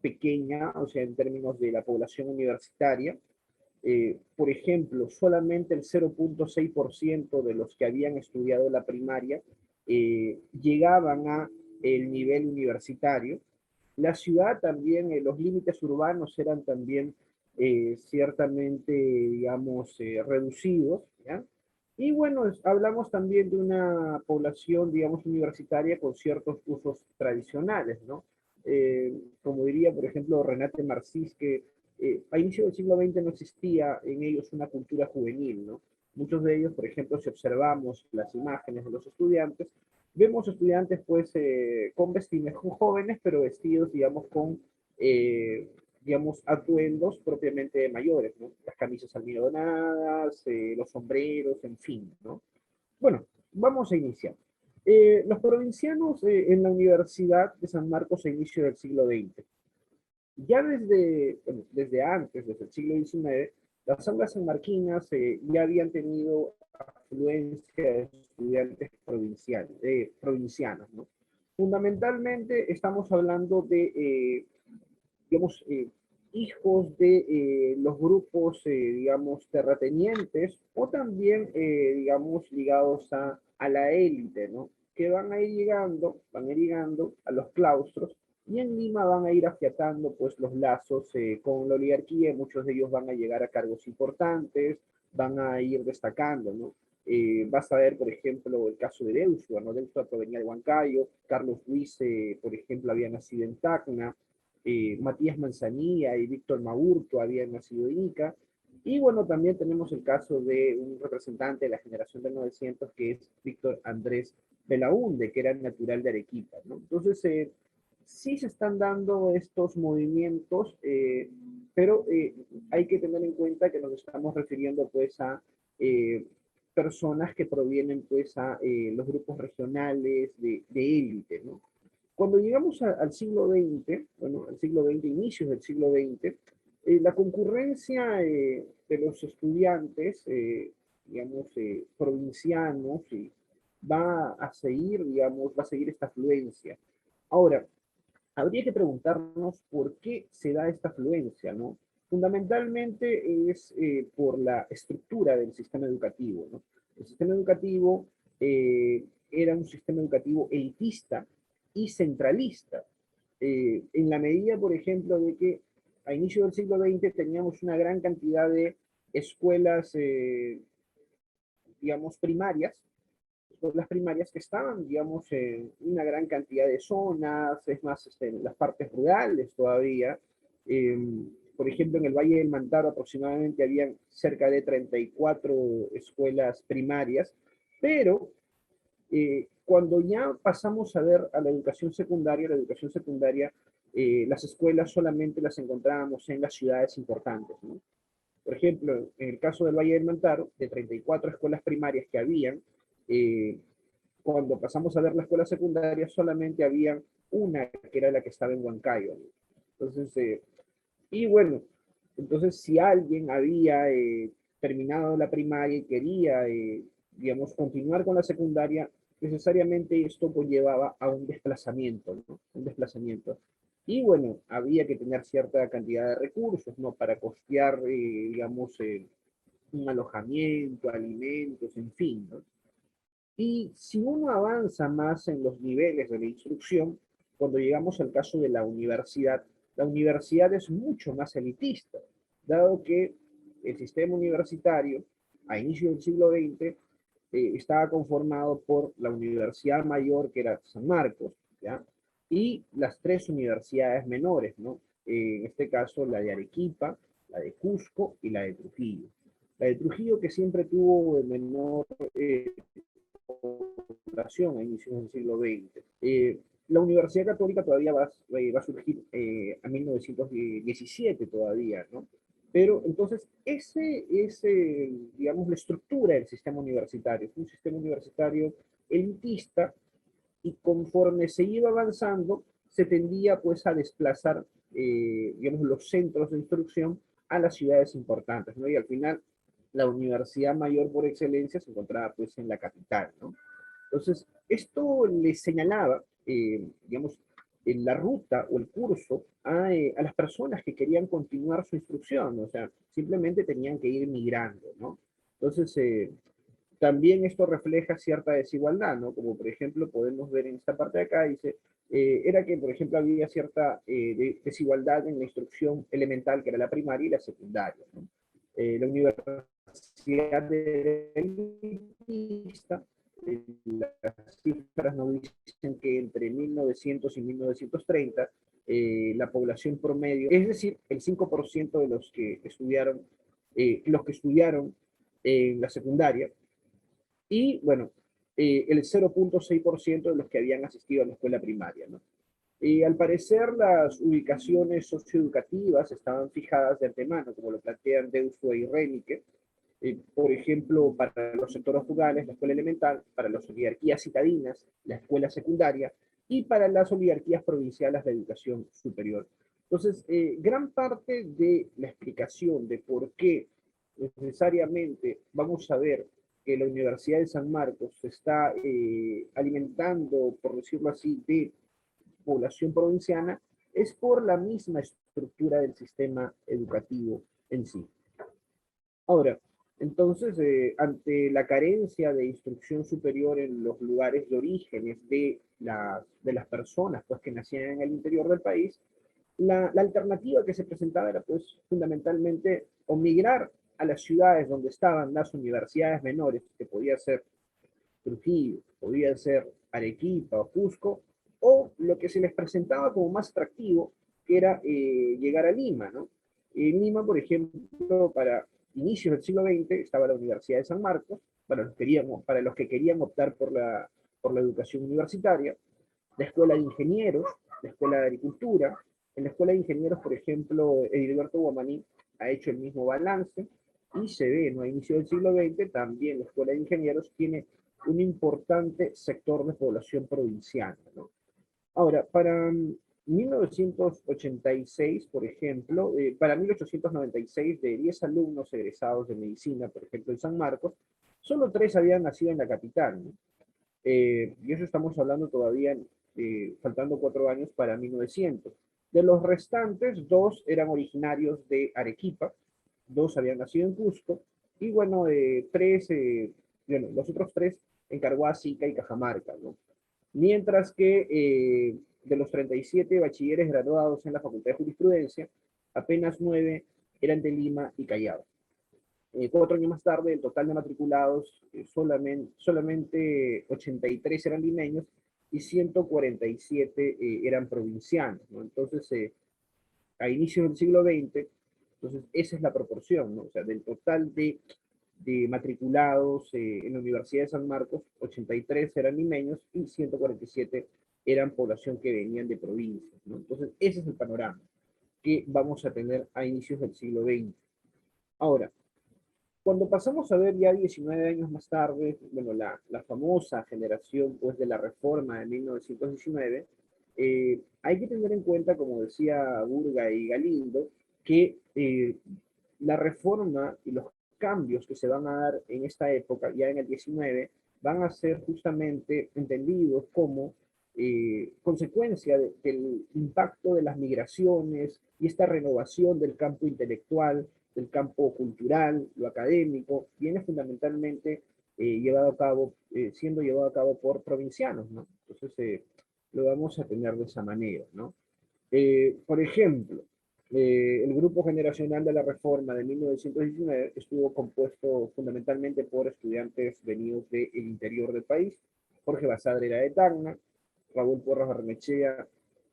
pequeña, o sea, en términos de la población universitaria. Por ejemplo, solamente el 0,6% de los que habían estudiado la primaria llegaban a el nivel universitario. La ciudad también, los límites urbanos eran también ciertamente, digamos, reducidos, ¿ya? Y bueno, hablamos también de una población, digamos, universitaria con ciertos usos tradicionales, ¿no? Como diría, por ejemplo, Renate Marcís, que a inicio del siglo XX no existía en ellos una cultura juvenil, ¿no? Muchos de ellos, por ejemplo, si observamos las imágenes de los estudiantes, vemos estudiantes pues con vestimentas jóvenes, pero vestidos, digamos, con, digamos, atuendos propiamente mayores, ¿no? Las camisas almidonadas, los sombreros, en fin, ¿no? Bueno, vamos a iniciar. Los provincianos en la Universidad de San Marcos a inicio del siglo XX. Ya desde, bueno, desde antes, desde el siglo XIX, las aulas sanmarquinas ya habían tenido afluencia de estudiantes provincianos, ¿no? Fundamentalmente estamos hablando de, digamos, hijos de los grupos, digamos, terratenientes o también, digamos, ligados a la élite, ¿no? Que van a ir llegando a los claustros y en Lima van a ir afiatando pues los lazos con la oligarquía, muchos de ellos van a llegar a cargos importantes, van a ir destacando, ¿no? Vas a ver, por ejemplo, el caso de Deusua, ¿no? Deusua provenía de Huancayo, Carlos Luis, por ejemplo, había nacido en Tacna, Matías Manzanilla y Víctor Maurto habían nacido en Ica, y bueno, también tenemos el caso de un representante de la generación del 900 que es Víctor Andrés Belaúnde, que era natural de Arequipa, ¿no? Entonces, sí se están dando estos movimientos, pero hay que tener en cuenta que nos estamos refiriendo pues a personas que provienen pues a los grupos regionales de élite, ¿no? Cuando llegamos al siglo XX, bueno, al siglo XX, inicios del siglo XX, la concurrencia de los estudiantes, digamos, provincianos, va a seguir, digamos, va a seguir esta afluencia. Ahora, habría que preguntarnos por qué se da esta afluencia, ¿no? Fundamentalmente es por la estructura del sistema educativo, ¿no? El sistema educativo era un sistema educativo elitista y centralista, en la medida, por ejemplo, de que a inicio del siglo XX teníamos una gran cantidad de escuelas, digamos, primarias, las primarias que estaban, digamos, en una gran cantidad de zonas, es más, en las partes rurales todavía. Eh, por ejemplo, en el Valle del Mantaro aproximadamente habían cerca de 34 escuelas primarias, pero cuando ya pasamos a ver a la educación secundaria, las escuelas solamente las encontrábamos en las ciudades importantes, ¿no? Por ejemplo, en el caso del Valle del Mantaro, de 34 escuelas primarias que habían, eh, cuando pasamos a ver la escuela secundaria, solamente había una que era la que estaba en Huancayo, ¿no? Entonces, y bueno, entonces si alguien había terminado la primaria y quería, digamos, continuar con la secundaria, necesariamente esto conllevaba a un desplazamiento, ¿no? Un desplazamiento. Y bueno, había que tener cierta cantidad de recursos, ¿no? Para costear, digamos, un alojamiento, alimentos, en fin, ¿no? Y si uno avanza más en los niveles de la instrucción, cuando llegamos al caso de la universidad es mucho más elitista, dado que el sistema universitario a inicios del siglo XX estaba conformado por la Universidad Mayor, que era San Marcos, ¿ya? Y las tres universidades menores, ¿no? En este caso, la de Arequipa, la de Cusco y la de Trujillo. La de Trujillo, que siempre tuvo menor población a inicios del siglo XX. La Universidad Católica todavía va a surgir a 1917 todavía, ¿no? Pero entonces, ese es, digamos, la estructura del sistema universitario. Es un sistema universitario elitista y conforme se iba avanzando, se tendía pues a desplazar, digamos, los centros de instrucción a las ciudades importantes, ¿no? Y al final, la universidad mayor por excelencia se encontraba pues en la capital, ¿no? Entonces, esto le señalaba, digamos, en la ruta o el curso a las personas que querían continuar su instrucción, o sea, simplemente tenían que ir migrando, ¿no? Entonces, también esto refleja cierta desigualdad, ¿no? Como por ejemplo podemos ver en esta parte de acá, dice, era que por ejemplo había cierta desigualdad en la instrucción elemental, que era la primaria y la secundaria, ¿no? La universidad elitista, las cifras nos dicen que entre 1900 y 1930, la población promedio, es decir, el 5% de los que estudiaron en la secundaria, y bueno, el 0,6% de los que habían asistido a la escuela primaria, ¿no? Y al parecer las ubicaciones socioeducativas estaban fijadas de antemano, como lo plantean Deusto y Renike, por ejemplo, para los sectores rurales, la escuela elemental, para las oligarquías citadinas, la escuela secundaria, y para las oligarquías provinciales, la educación superior. Entonces, gran parte de la explicación de por qué necesariamente vamos a ver que la Universidad de San Marcos se está alimentando, por decirlo así, de población provinciana, es por la misma estructura del sistema educativo en sí. Ahora, entonces, ante la carencia de instrucción superior en los lugares de orígenes de las personas pues, que nacían en el interior del país, la alternativa que se presentaba era pues fundamentalmente o migrar a las ciudades donde estaban las universidades menores, que podía ser Trujillo, podía ser Arequipa o Cusco, o lo que se les presentaba como más atractivo, que era llegar a Lima, ¿no? En Lima, por ejemplo, para inicios del siglo XX estaba la Universidad de San Marcos, para los que querían optar por la educación universitaria, la Escuela de Ingenieros, la Escuela de Agricultura. En la Escuela de Ingenieros, por ejemplo, Edilberto Guamaní ha hecho el mismo balance y se ve, ¿no? A inicio del siglo XX también la Escuela de Ingenieros tiene un importante sector de población provinciana, ¿no? Ahora, para 1986, por ejemplo, para 1896, de 10 alumnos egresados de medicina, por ejemplo, en San Marcos, solo 3 habían nacido en la capital, ¿no? Y eso estamos hablando todavía, faltando 4 años para 1900. De los restantes, 2 eran originarios de Arequipa, 2 habían nacido en Cusco, y bueno, 3, bueno, los otros 3 en Carhuaz, Ica y Cajamarca, ¿no? Mientras que de los 37 bachilleres graduados en la Facultad de Jurisprudencia, apenas 9 eran de Lima y Callao. 4 años más tarde, el total de matriculados, solamente 83 eran limeños y 147 eran provincianos, ¿no? Entonces, a inicios del siglo XX, entonces esa es la proporción, ¿no? O sea, del total de matriculados en la Universidad de San Marcos, 83 eran limeños y 147 eran población que venían de provincias, ¿no? Entonces, ese es el panorama que vamos a tener a inicios del siglo XX. Ahora, cuando pasamos a ver ya 19 años más tarde, bueno, la famosa generación pues, de la reforma de 1919, hay que tener en cuenta, como decía Burga y Galindo, que la reforma y los cambios que se van a dar en esta época, ya en el 19, van a ser justamente entendidos como consecuencia del impacto de las migraciones y esta renovación del campo intelectual, del campo cultural, lo académico, viene fundamentalmente siendo llevado a cabo por provincianos, ¿no? Entonces, lo vamos a tener de esa manera, ¿no? Por ejemplo, el Grupo Generacional de la Reforma de 1919 estuvo compuesto fundamentalmente por estudiantes venidos del interior del país. Jorge Basadre era de Tacna, Raúl Porras Barrenechea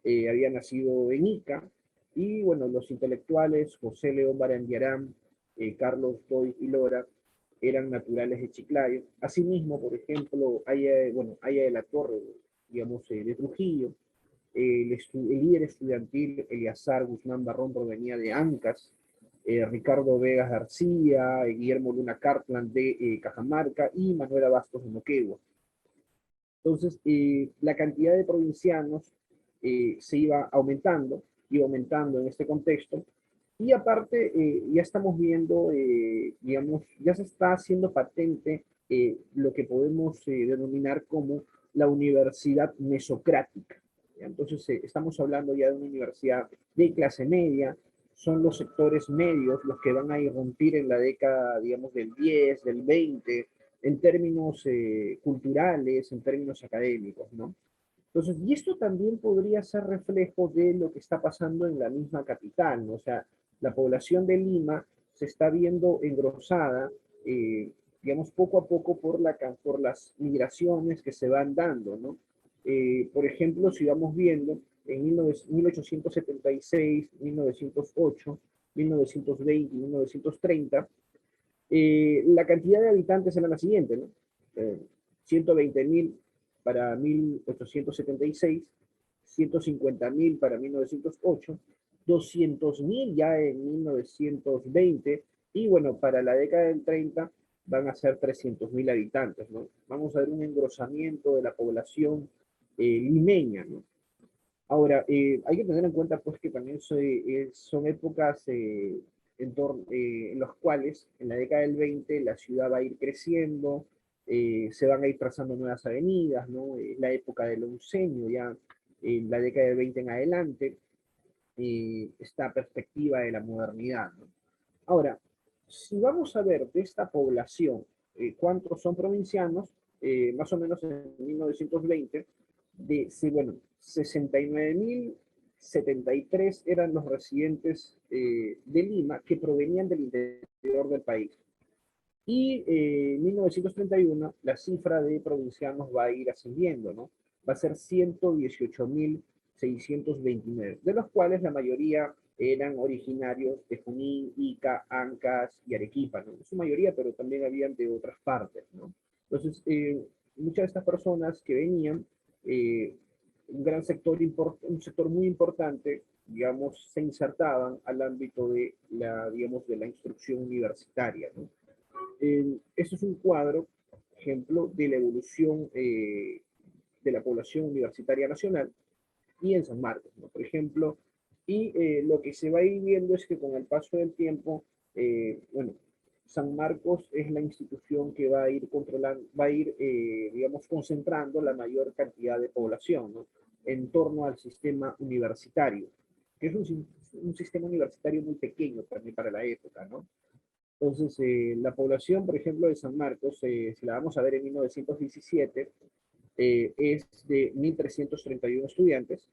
había nacido en Ica, y bueno, los intelectuales José León Barandiarán, Carlos Doy y Lora eran naturales de Chiclayo. Asimismo, por ejemplo, Aya de la Torre, digamos, de Trujillo, el líder estudiantil Eleazar Guzmán Barrón provenía de Ancas, Ricardo Vegas García, Guillermo Luna Cartland de Cajamarca y Manuela Bastos de Moquegua. Entonces, la cantidad de provincianos se iba aumentando en este contexto, y aparte ya estamos viendo, digamos, ya se está haciendo patente lo que podemos denominar como la universidad mesocrática. Entonces, estamos hablando ya de una universidad de clase media, son los sectores medios los que van a irrumpir en la década, digamos, del 10, del 20, en términos culturales, en términos académicos, ¿no? Entonces, y esto también podría ser reflejo de lo que está pasando en la misma capital, ¿no? O sea, la población de Lima se está viendo engrosada, digamos, poco a poco por las migraciones que se van dando, ¿no? Por ejemplo, si vamos viendo, en 1876, 1908, 1920 y 1930, la cantidad de habitantes era la siguiente, ¿no? 120.000 para 1876, 150.000 para 1908, 200.000 ya en 1920, y bueno, para la década del 30 van a ser 300.000 habitantes, ¿no? Vamos a ver un engrosamiento de la población limeña, ¿no? Ahora, hay que tener en cuenta pues que también son épocas en las cuales en la década del 20 la ciudad va a ir creciendo, se van a ir trazando nuevas avenidas, ¿no? La época del oncenio, ya en la década del 20 en adelante, esta perspectiva de la modernidad, ¿no? Ahora, si vamos a ver de esta población cuántos son provincianos, más o menos en 1920, bueno, 69.073 eran los residentes de Lima que provenían del interior del país. Y en 1931 la cifra de provincianos va a ir ascendiendo, ¿no? Va a ser 118.629, de los cuales la mayoría eran originarios de Junín, Ica, Ancas y Arequipa, ¿no? Su mayoría, pero también habían de otras partes, ¿no? Entonces, muchas de estas personas que venían, un sector muy importante, digamos, se insertaban al ámbito de digamos, de la instrucción universitaria, ¿no? Esto es un cuadro, ejemplo, de la evolución de la población universitaria nacional y en San Marcos, ¿no? Por ejemplo, y lo que se va a ir viendo es que con el paso del tiempo, bueno, San Marcos es la institución que va a ir controlando, digamos, concentrando la mayor cantidad de población, ¿no? En torno al sistema universitario, que es un sistema universitario muy pequeño también para la época, ¿no? Entonces, la población, por ejemplo, de San Marcos, si la vamos a ver en 1917, es de 1.331 estudiantes,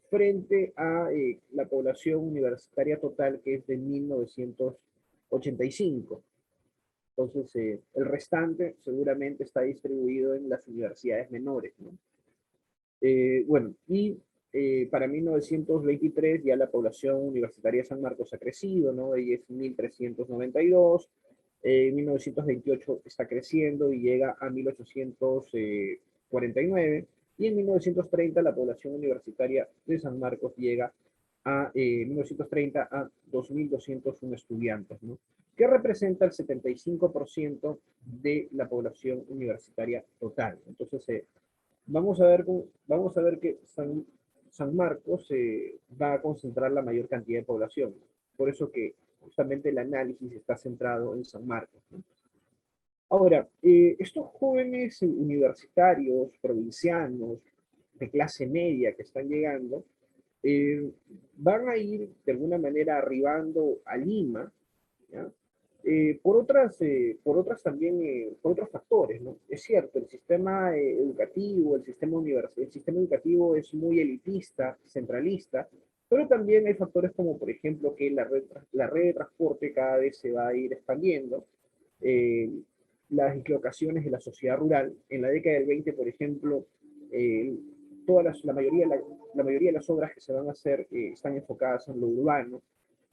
frente a la población universitaria total, que es de 1985. Entonces, el restante seguramente está distribuido en las universidades menores, ¿no? Bueno, y para 1923 ya la población universitaria de San Marcos ha crecido, ¿no? Y es 1.392. En 1928 está creciendo y llega a 1.849. Y en 1930 la población universitaria de San Marcos llega a 1930 a 2.201 estudiantes, ¿no? Que representa el 75% de la población universitaria total. Entonces, vamos a ver que San Marcos va a concentrar la mayor cantidad de población. Por eso que justamente el análisis está centrado en San Marcos, ¿no? Ahora, estos jóvenes universitarios, provincianos, de clase media que están llegando, van a ir de alguna manera arribando a Lima, ¿ya? Por otros factores, ¿no? Es cierto, el sistema educativo, el sistema educativo es muy elitista, centralista, pero también hay factores como, por ejemplo, que la red de transporte cada vez se va a ir expandiendo, eh, las dislocaciones de la sociedad rural. En la década del 20, por ejemplo, eh, la mayoría de las obras que se van a hacer están enfocadas en lo urbano.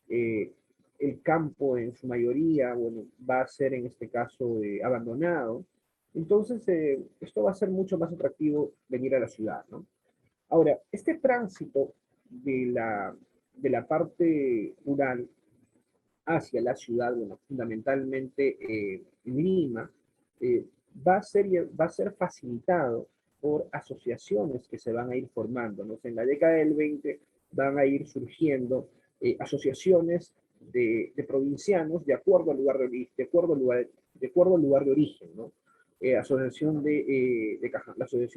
eh, el campo en su mayoría, bueno, va a ser en este caso abandonado. Entonces, esto va a ser mucho más atractivo venir a la ciudad, ¿no? Ahora, este tránsito de la parte rural hacia la ciudad, bueno, fundamentalmente en Lima, eh, va a ser facilitado por asociaciones que se van a ir formando, ¿no? En la década del 20 van a ir surgiendo asociaciones de provincianos de acuerdo al lugar de origen, de acuerdo al lugar de origen, ¿no? La Asociación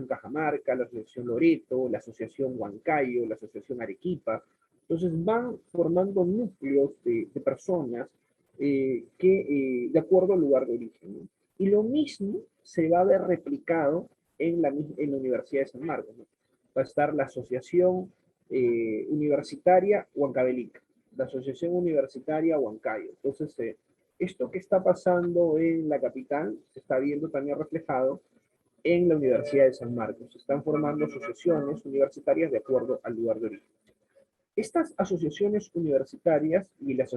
Cajamarca, la Asociación Loreto, la Asociación Huancayo, la Asociación Arequipa. Entonces van formando núcleos de personas de acuerdo al lugar de origen, ¿no? Y lo mismo se va a ver replicado en la Universidad de San Marcos, ¿no? Va a estar la Asociación Universitaria Huancavelica, la Asociación Universitaria Huancayo. Entonces, esto que está pasando en la capital se está viendo también reflejado en la Universidad de San Marcos. Se están formando asociaciones universitarias de acuerdo al lugar de origen. Estas asociaciones universitarias y las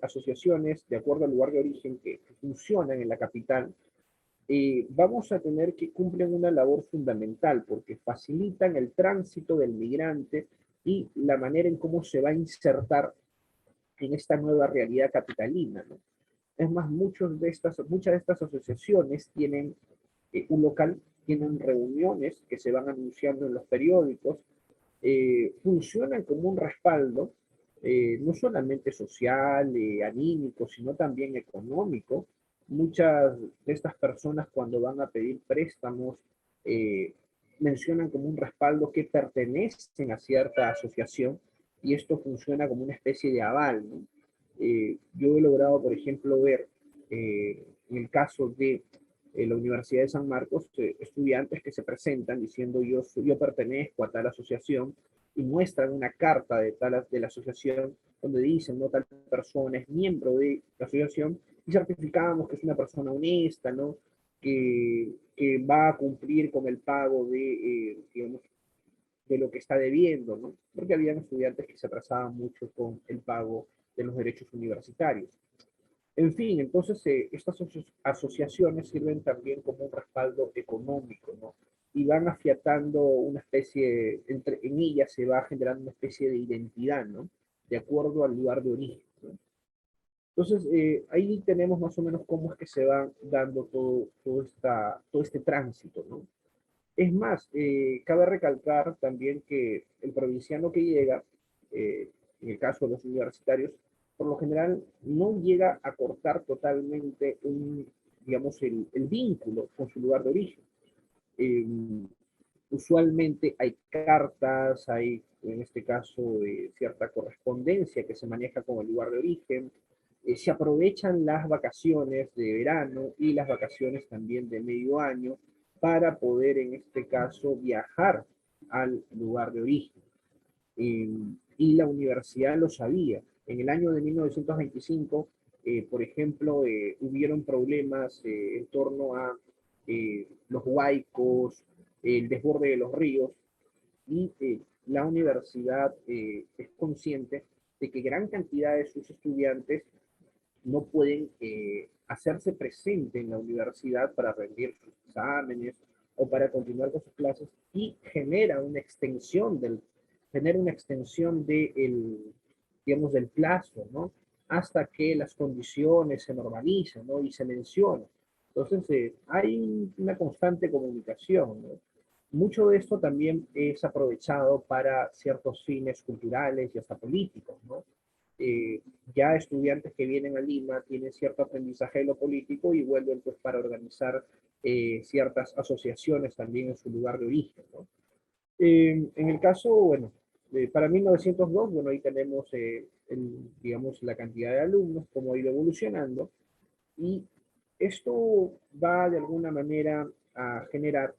asociaciones de acuerdo al lugar de origen que funcionan en la capital, vamos a tener que cumplir una labor fundamental porque facilitan el tránsito del migrante y la manera en cómo se va a insertar en esta nueva realidad capitalina, ¿no? Es más, muchas de estas asociaciones tienen un local, tienen reuniones que se van anunciando en los periódicos, funcionan como un respaldo, no solamente social, anímico, sino también económico. Muchas de estas personas cuando van a pedir préstamos eh, mencionan como un respaldo que pertenecen a cierta asociación y esto funciona como una especie de aval, ¿no? Yo he logrado, por ejemplo, ver en el caso de la Universidad de San Marcos, estudiantes que se presentan diciendo yo pertenezco a tal asociación y muestran una carta de la asociación donde dicen, no, tal persona es miembro de la asociación y certificamos que es una persona honesta, ¿no? Que va a cumplir con el pago digamos, de lo que está debiendo, ¿no? Porque habían estudiantes que se atrasaban mucho con el pago de los derechos universitarios. En fin, entonces estas asociaciones sirven también como un respaldo económico, ¿no? Y van afiatando una especie, en ellas se va generando una especie de identidad, ¿no? De acuerdo al lugar de origen, ¿no? Entonces, ahí tenemos más o menos cómo es que se va dando todo este tránsito, ¿no? Es más, cabe recalcar también que el provinciano que llega, en el caso de los universitarios, por lo general no llega a cortar totalmente digamos, el vínculo con su lugar de origen. Eh, Usualmente hay cartas, hay en este caso cierta correspondencia que se maneja con el lugar de origen, se aprovechan las vacaciones de verano y las vacaciones también de medio año para poder en este caso viajar al lugar de origen. Eh, y la universidad lo sabía. En el año de 1925, por ejemplo, hubieron problemas en torno a los huaicos, el desborde de los ríos, y la universidad es consciente de que gran cantidad de sus estudiantes no pueden hacerse presente en la universidad para rendir sus exámenes o para continuar con sus clases y genera una extensión digamos, del plazo, ¿no? Hasta que las condiciones se normalizan, ¿no? Y se mencionan. Entonces, hay una constante comunicación, ¿no? Mucho de esto también es aprovechado para ciertos fines culturales y hasta políticos, ¿no? ya estudiantes que vienen a Lima tienen cierto aprendizaje de lo político y vuelven pues para organizar ciertas asociaciones también en su lugar de origen, ¿no? En el caso, bueno, para 1902, bueno, ahí tenemos, digamos, la cantidad de alumnos, cómo ha ido evolucionando, y esto va de alguna manera a generar,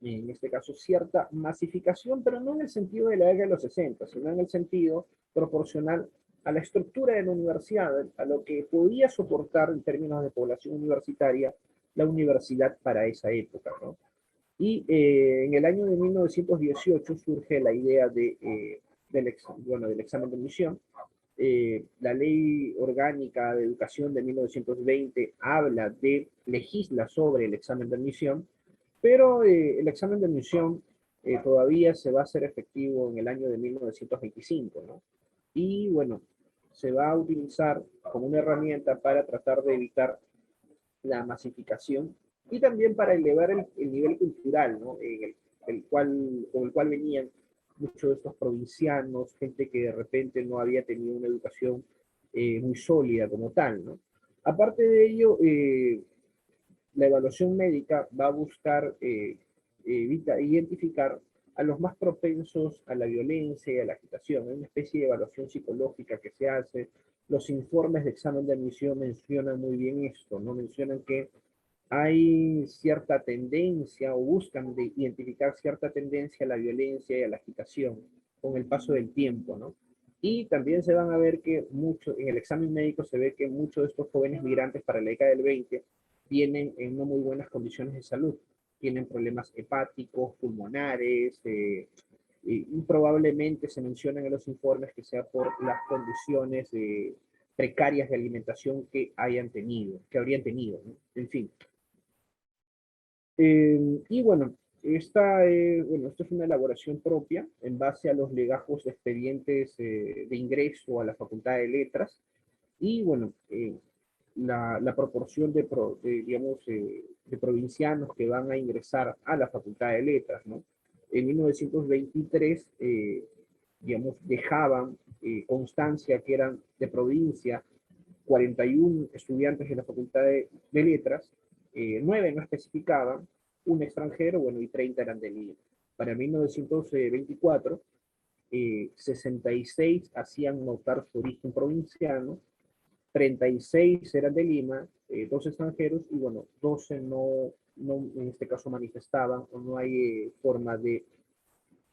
en este caso, cierta masificación, pero no en el sentido de la década de los 60, sino en el sentido proporcional a la estructura de la universidad, a lo que podía soportar en términos de población universitaria la universidad para esa época, ¿no? Y en el año de 1918 surge la idea del examen de admisión. La ley orgánica de educación de 1920 legisla sobre el examen de admisión, pero el examen de admisión todavía se va a hacer efectivo en el año de 1925, ¿no? Y bueno, se va a utilizar como una herramienta para tratar de evitar la masificación y también para elevar el nivel cultural, ¿no? Con el cual venían muchos de estos provincianos, gente que de repente no había tenido una educación muy sólida como tal, ¿no? Aparte de ello, la evaluación médica va a buscar identificar a los más propensos a la violencia y a la agitación. Hay una especie de evaluación psicológica que se hace. Los informes de examen de admisión mencionan muy bien esto, ¿no? Mencionan que hay cierta tendencia o buscan identificar cierta tendencia a la violencia y a la agitación con el paso del tiempo, ¿no? Y también se van a ver que en el examen médico se ve que muchos de estos jóvenes migrantes para la década del 20 vienen en no muy buenas condiciones de salud. Tienen problemas hepáticos, pulmonares, y probablemente se mencionan en los informes que sea por las condiciones precarias de alimentación que habrían tenido, ¿no? En fin. Y bueno, esto es una elaboración propia en base a los legajos de expedientes de ingreso a la Facultad de Letras y bueno, la proporción digamos, de provincianos que van a ingresar a la Facultad de Letras, ¿no? En 1923, digamos, dejaban constancia que eran de provincia 41 estudiantes de la Facultad de Letras, 9 no especificaban, un extranjero, bueno, y 30 eran de Lima. Para 1924, 66 hacían notar su origen provinciano, 36 eran de Lima, 2 extranjeros, y bueno, 12 no en este caso manifestaban, o no hay forma de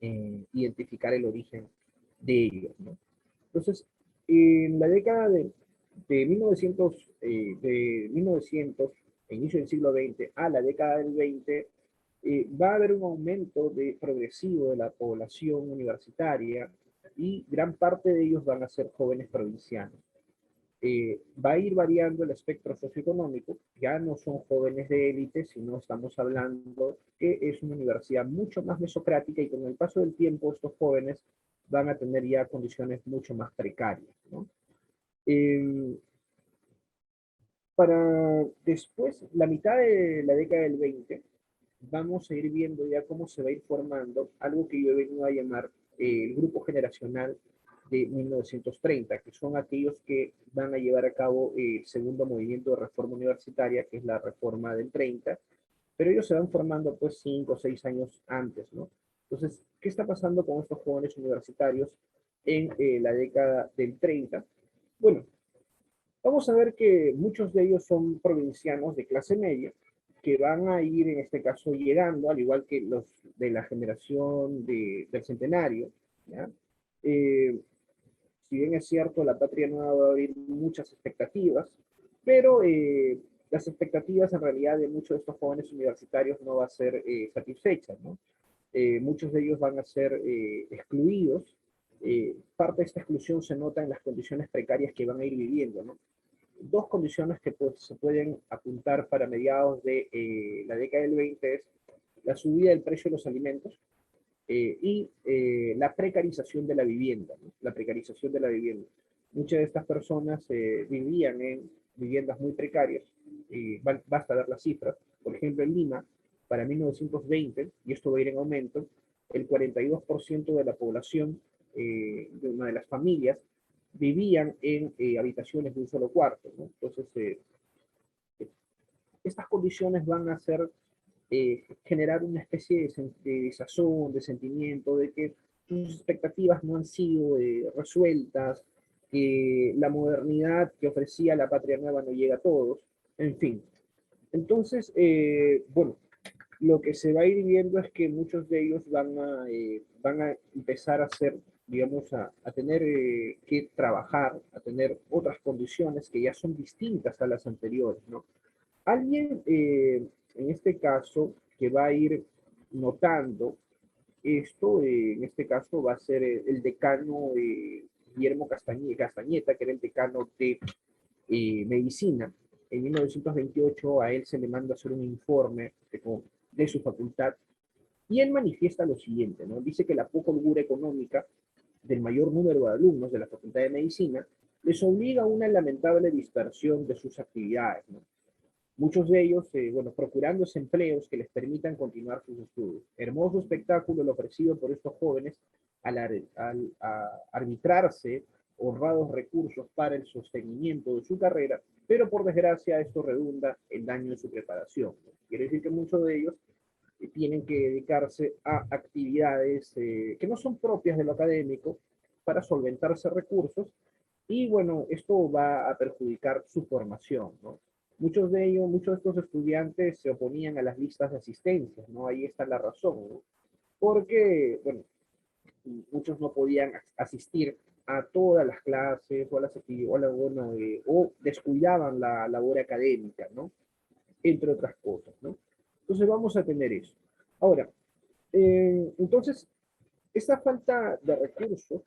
identificar el origen de ellos, ¿no? Entonces, en la década de 1900, inicio del siglo XX, a la década del 20, va a haber un aumento progresivo de la población universitaria y gran parte de ellos van a ser jóvenes provincianos. Va a ir variando el espectro socioeconómico, ya no son jóvenes de élite, sino estamos hablando que es una universidad mucho más mesocrática y con el paso del tiempo estos jóvenes van a tener ya condiciones mucho más precarias, ¿no? Para después, la mitad de la década del 20, vamos a ir viendo ya cómo se va a ir formando algo que yo he venido a llamar el grupo generacional de 1930, que son aquellos que van a llevar a cabo el segundo movimiento de reforma universitaria, que es la reforma del 30, pero ellos se van formando pues 5 o 6 años antes, ¿no? Entonces, ¿qué está pasando con estos jóvenes universitarios en la década del 30? Bueno, vamos a ver que muchos de ellos son provincianos de clase media, que van a ir en este caso llegando, al igual que los de la generación del centenario, ¿ya? Si bien es cierto, la Patria Nueva va a abrir muchas expectativas, pero las expectativas en realidad de muchos de estos jóvenes universitarios no va a ser satisfechas, ¿no? Muchos de ellos van a ser excluidos. Parte de esta exclusión se nota en las condiciones precarias que van a ir viviendo, ¿no? Dos condiciones que pues, se pueden apuntar para mediados de la década del 20 es la subida del precio de los alimentos y la precarización de la vivienda, ¿no? La precarización de la vivienda. Muchas de estas personas vivían en viviendas muy precarias, basta ver las cifras. Por ejemplo, en Lima, para 1920, y esto va a ir en aumento, el 42% de la población de una de las familias vivían en habitaciones de un solo cuarto, ¿no? Entonces, estas condiciones van a hacer generar una especie de sazón, de sentimiento, de que sus expectativas no han sido resueltas, que la modernidad que ofrecía la patria nueva no llega a todos, en fin. Entonces, bueno, lo que se va a ir viendo es que muchos de ellos van a empezar a ser, digamos, a tener que trabajar, a tener otras condiciones que ya son distintas a las anteriores, ¿no? Alguien, en este caso, que va a ir notando esto, en este caso va a ser el decano Guillermo Castañeta, que era el decano de medicina. En 1928 a él se le manda a hacer un informe de su facultad y él manifiesta lo siguiente, ¿no? Dice que la poca holgura económica del mayor número de alumnos de la Facultad de Medicina les obliga a una lamentable dispersión de sus actividades, ¿no? Muchos de ellos, bueno, procurándose empleos que les permitan continuar sus estudios. Hermoso espectáculo el ofrecido por estos jóvenes al arbitrarse honrados recursos para el sostenimiento de su carrera, pero por desgracia esto redunda en daño en su preparación. Quiere decir que muchos de ellos tienen que dedicarse a actividades que no son propias de lo académico para solventarse recursos y bueno, esto va a perjudicar su formación, ¿no? Muchos de ellos, muchos de estos estudiantes se oponían a las listas de asistencia, ¿no? Ahí está la razón, ¿no? Porque, bueno, muchos no podían asistir a todas las clases o a las actividades, bueno, o descuidaban la labor académica, ¿no? Entre otras cosas, ¿no? Entonces vamos a tener eso. Ahora, entonces, esta falta de recursos,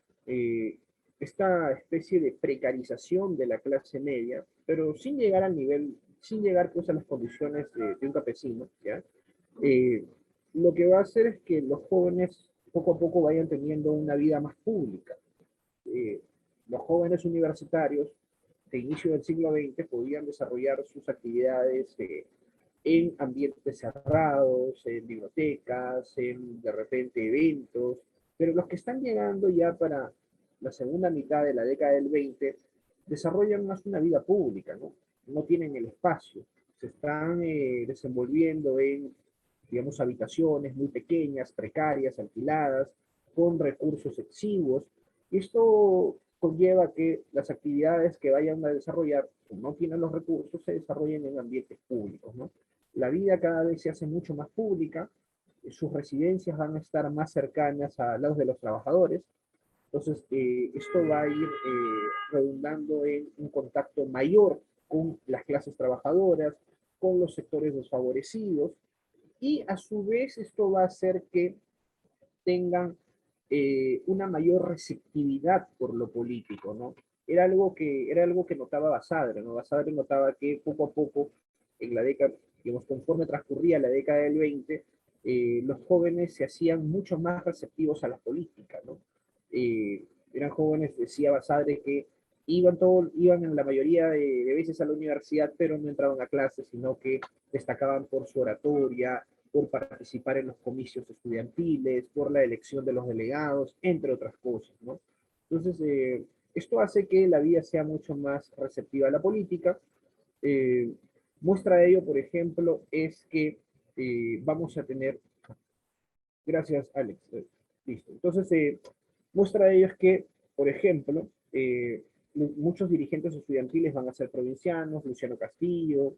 esta especie de precarización de la clase media, pero sin llegar al nivel, sin llegar pues a las condiciones de un campesino, ¿ya? Eh, lo que va a hacer es que los jóvenes poco a poco vayan teniendo una vida más pública. Eh, los jóvenes universitarios de inicio del siglo XX podían desarrollar sus actividades en ambientes cerrados, en bibliotecas, en de repente eventos, pero los que están llegando ya para la segunda mitad de la década del 20 desarrollan más una vida pública, ¿no? No tienen el espacio, se están desenvolviendo en, digamos, habitaciones muy pequeñas, precarias, alquiladas, con recursos exiguos, y esto conlleva que las actividades que vayan a desarrollar, como no tienen los recursos, se desarrollen en ambientes públicos, ¿no? La vida cada vez se hace mucho más pública, sus residencias van a estar más cercanas a los de los trabajadores, entonces esto va a ir redundando en un contacto mayor con las clases trabajadoras, con los sectores desfavorecidos, y a su vez esto va a hacer que tengan una mayor receptividad por lo político, ¿no? Era algo que notaba Basadre, ¿no? Basadre notaba que poco a poco, en la década, digamos, conforme transcurría la década del 20, los jóvenes se hacían mucho más receptivos a la política, ¿no? Eran jóvenes, decía Basadre, que iban en la mayoría de veces a la universidad, pero no entraban a clases, sino que destacaban por su oratoria, por participar en los comicios estudiantiles, por la elección de los delegados, entre otras cosas, ¿no? Entonces, esto hace que la vida sea mucho más receptiva a la política. Eh, muestra de ello, por ejemplo, es que vamos a tener, gracias Alex, listo. Entonces, muestra de ello es que, por ejemplo, muchos dirigentes estudiantiles van a ser provincianos, Luciano Castillo,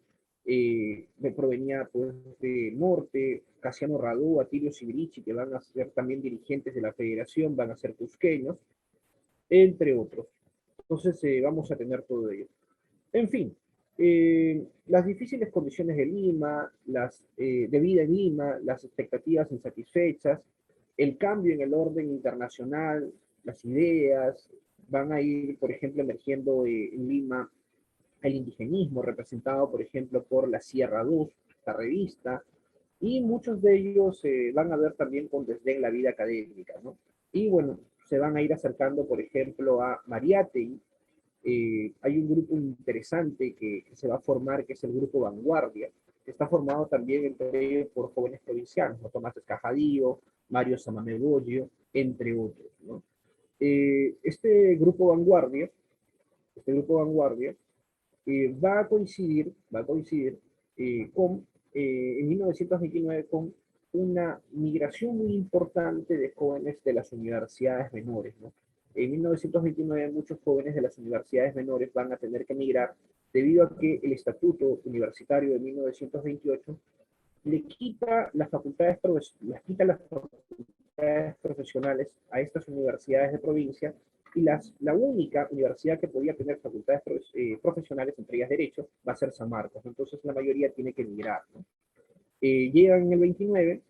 provenía pues del norte, Casiano Radú, Atilio Sibirichi, que van a ser también dirigentes de la federación, van a ser cusqueños, entre otros. Entonces vamos a tener todo ello. En fin, las difíciles condiciones de Lima, de vida en Lima, las expectativas insatisfechas, el cambio en el orden internacional, las ideas, van a ir, por ejemplo, emergiendo en Lima el indigenismo, representado, por ejemplo, por la Sierra 2, la revista, y muchos de ellos van a ver también con desdén la vida académica, ¿no? Y bueno, se van a ir acercando, por ejemplo, a Mariátegui. Hay un grupo interesante que se va a formar, que es el Grupo Vanguardia, que está formado también entre ellos por jóvenes provincianos, ¿no? Tomás Escajadío, Mario Samamé Boggio, entre otros, ¿no? Este grupo vanguardia, va a coincidir en 1929 con una migración muy importante de jóvenes de las universidades menores, ¿no? En 1929 muchos jóvenes de las universidades menores van a tener que migrar debido a que el Estatuto Universitario de 1928 le quita las facultades profesionales a estas universidades de provincia y la única universidad que podía tener facultades profesionales, entre ellas Derecho, va a ser San Marcos. Entonces la mayoría tiene que migrar, ¿no? Llegan en el 29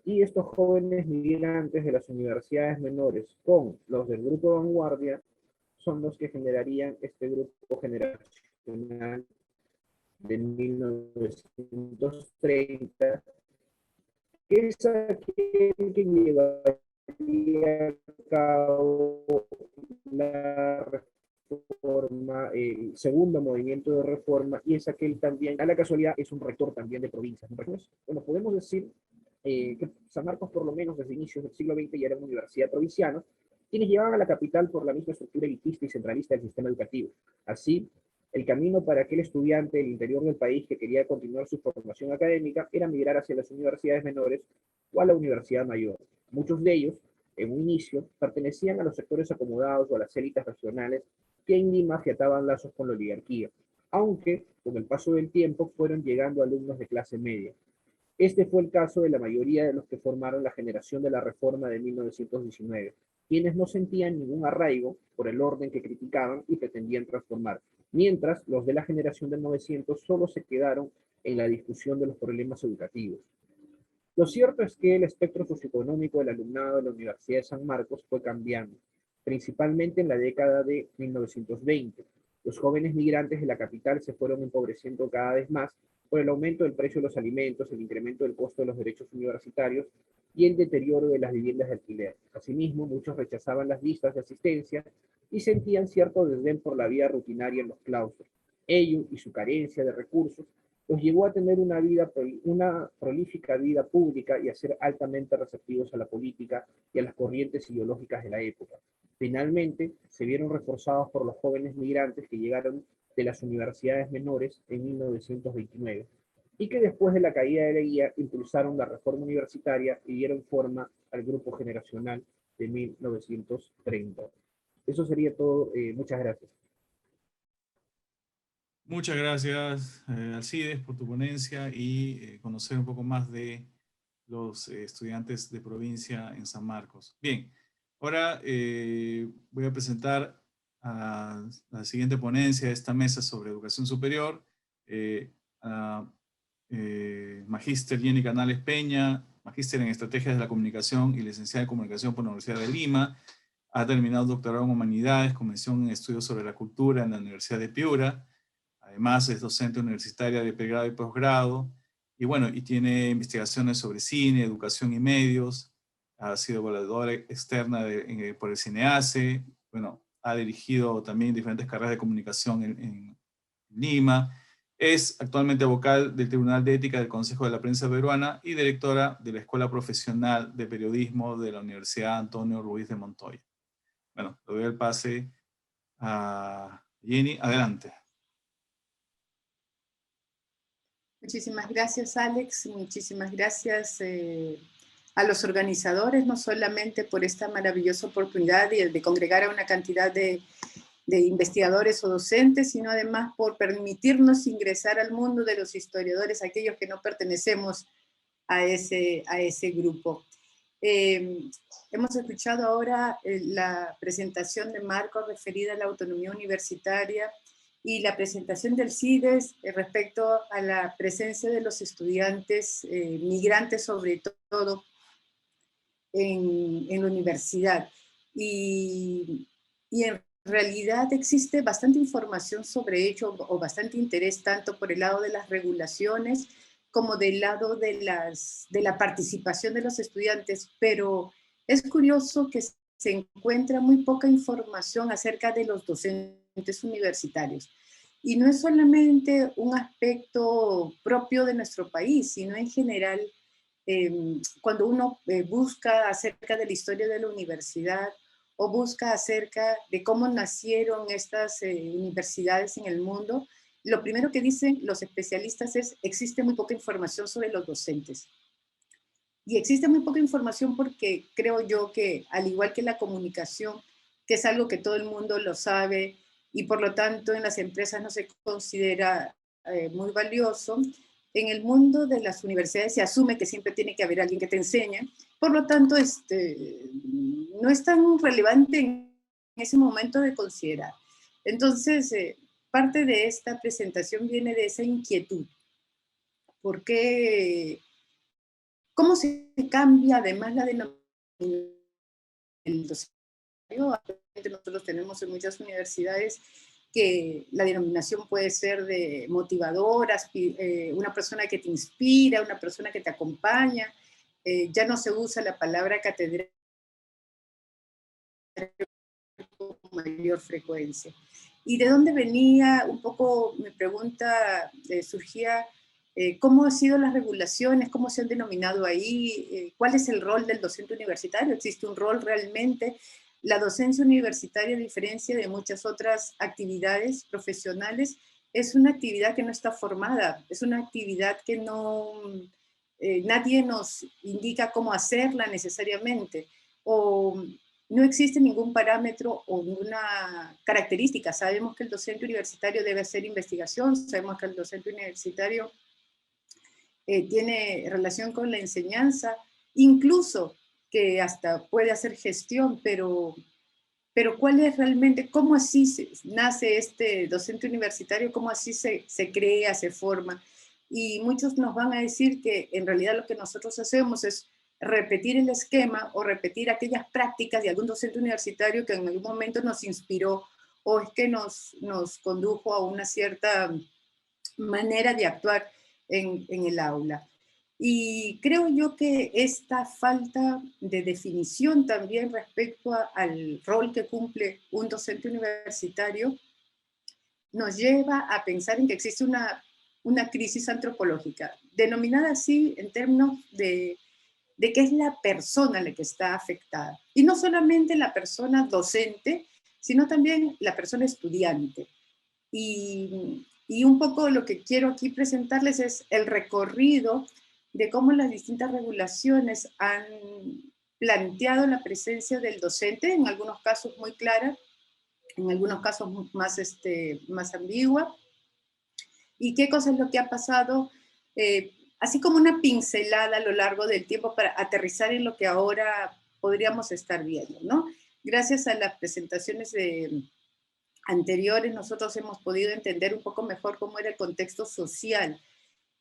y estos jóvenes migrantes de las universidades menores con los del grupo Vanguardia son los que generarían este grupo generacional de 1930, que es aquel que llevaría a cabo la reforma, el segundo movimiento de reforma, y es aquel también, a la casualidad, es un rector también de provincias. Bueno, podemos decir que San Marcos, por lo menos desde inicios del siglo XX, ya era una universidad provinciana, quienes llevaban a la capital por la misma estructura elitista y centralista del sistema educativo. Así, el camino para aquel estudiante del interior del país que quería continuar su formación académica era migrar hacia las universidades menores o a la universidad mayor. Muchos de ellos, en un inicio, pertenecían a los sectores acomodados o a las élites regionales que en Lima afiataban lazos con la oligarquía, aunque con el paso del tiempo fueron llegando alumnos de clase media. Este fue el caso de la mayoría de los que formaron la generación de la Reforma de 1919, quienes no sentían ningún arraigo por el orden que criticaban y pretendían transformar, mientras los de la generación del 900 solo se quedaron en la discusión de los problemas educativos. Lo cierto es que el espectro socioeconómico del alumnado de la Universidad de San Marcos fue cambiando, principalmente en la década de 1920. Los jóvenes migrantes de la capital se fueron empobreciendo cada vez más por el aumento del precio de los alimentos, el incremento del costo de los derechos universitarios y el deterioro de las viviendas de alquiler. Asimismo, muchos rechazaban las listas de asistencia y sentían cierto desdén por la vida rutinaria en los claustros. Ello y su carencia de recursos los llevó a tener una prolífica vida pública y a ser altamente receptivos a la política y a las corrientes ideológicas de la época. Finalmente, se vieron reforzados por los jóvenes migrantes que llegaron de las universidades menores en 1929 y que después de la caída de la guía impulsaron la reforma universitaria y dieron forma al grupo generacional de 1930. Eso sería todo. Muchas gracias. Muchas gracias, Alcides, por tu ponencia y conocer un poco más de los estudiantes de provincia en San Marcos. Bien, ahora voy a presentar a la siguiente ponencia de esta mesa sobre educación superior, a Magíster Jenny Canales Peña, Magíster en Estrategias de la Comunicación y licenciada en Comunicación por la Universidad de Lima. Ha terminado doctorado en Humanidades, con mención en Estudios sobre la Cultura en la Universidad de Piura. Además, es docente universitaria de pregrado y posgrado. Y bueno, y tiene investigaciones sobre cine, educación y medios. Ha sido evaluadora externa por el CINEACE. Bueno, ha dirigido también diferentes carreras de comunicación en Lima. Es actualmente vocal del Tribunal de Ética del Consejo de la Prensa Peruana y directora de la Escuela Profesional de Periodismo de la Universidad Antonio Ruiz de Montoya. Bueno, le doy el pase a Jenny. Adelante. Muchísimas gracias, Alex. Muchísimas gracias a los organizadores, no solamente por esta maravillosa oportunidad de congregar a una cantidad de investigadores o docentes, sino además por permitirnos ingresar al mundo de los historiadores, aquellos que no pertenecemos a ese grupo. Hemos escuchado ahora la presentación de Marcos referida a la autonomía universitaria y la presentación del CIDES respecto a la presencia de los estudiantes migrantes, sobre todo en la universidad. Y en realidad existe bastante información sobre ello, o bastante interés, tanto por el lado de las regulaciones como del lado de la participación de los estudiantes, pero es curioso que se encuentra muy poca información acerca de los docentes universitarios. Y no es solamente un aspecto propio de nuestro país, sino en general, cuando uno busca acerca de la historia de la universidad, o busca acerca de cómo nacieron estas universidades en el mundo, lo primero que dicen los especialistas es: existe muy poca información sobre los docentes. Y existe muy poca información porque creo yo que, al igual que la comunicación, que es algo que todo el mundo lo sabe y por lo tanto en las empresas no se considera muy valioso, en el mundo de las universidades se asume que siempre tiene que haber alguien que te enseñe, por lo tanto no es tan relevante en ese momento de considerar. Entonces, parte de esta presentación viene de esa inquietud. ¿Por qué? ¿Cómo se cambia además la denominación del docente? Actualmente nosotros tenemos en muchas universidades que la denominación puede ser de motivadora, una persona que te inspira, una persona que te acompaña. Ya no se usa la palabra catedrático con mayor frecuencia. ¿Y de dónde venía? Un poco mi pregunta surgía, ¿cómo han sido las regulaciones? ¿Cómo se han denominado ahí? ¿Cuál es el rol del docente universitario? ¿Existe un rol realmente? La docencia universitaria, a diferencia de muchas otras actividades profesionales, es una actividad que no está formada, es una actividad que nadie nos indica cómo hacerla necesariamente, o no existe ningún parámetro o ninguna característica. Sabemos que el docente universitario debe hacer investigación, sabemos que el docente universitario tiene relación con la enseñanza, incluso que hasta puede hacer gestión, pero ¿cuál es realmente, cómo así nace este docente universitario, cómo así se crea, se forma? Y muchos nos van a decir que en realidad lo que nosotros hacemos es repetir el esquema o repetir aquellas prácticas de algún docente universitario que en algún momento nos inspiró o es que nos condujo a una cierta manera de actuar en el aula. Y creo yo que esta falta de definición también respecto al rol que cumple un docente universitario nos lleva a pensar en que existe una crisis antropológica, denominada así en términos de que es la persona la que está afectada. Y no solamente la persona docente, sino también la persona estudiante. Y un poco lo que quiero aquí presentarles es el recorrido de cómo las distintas regulaciones han planteado la presencia del docente, en algunos casos muy clara, en algunos casos más ambigua, y qué cosa es lo que ha pasado, así como una pincelada a lo largo del tiempo para aterrizar en lo que ahora podríamos estar viendo, ¿no? Gracias a las presentaciones anteriores, nosotros hemos podido entender un poco mejor cómo era el contexto social.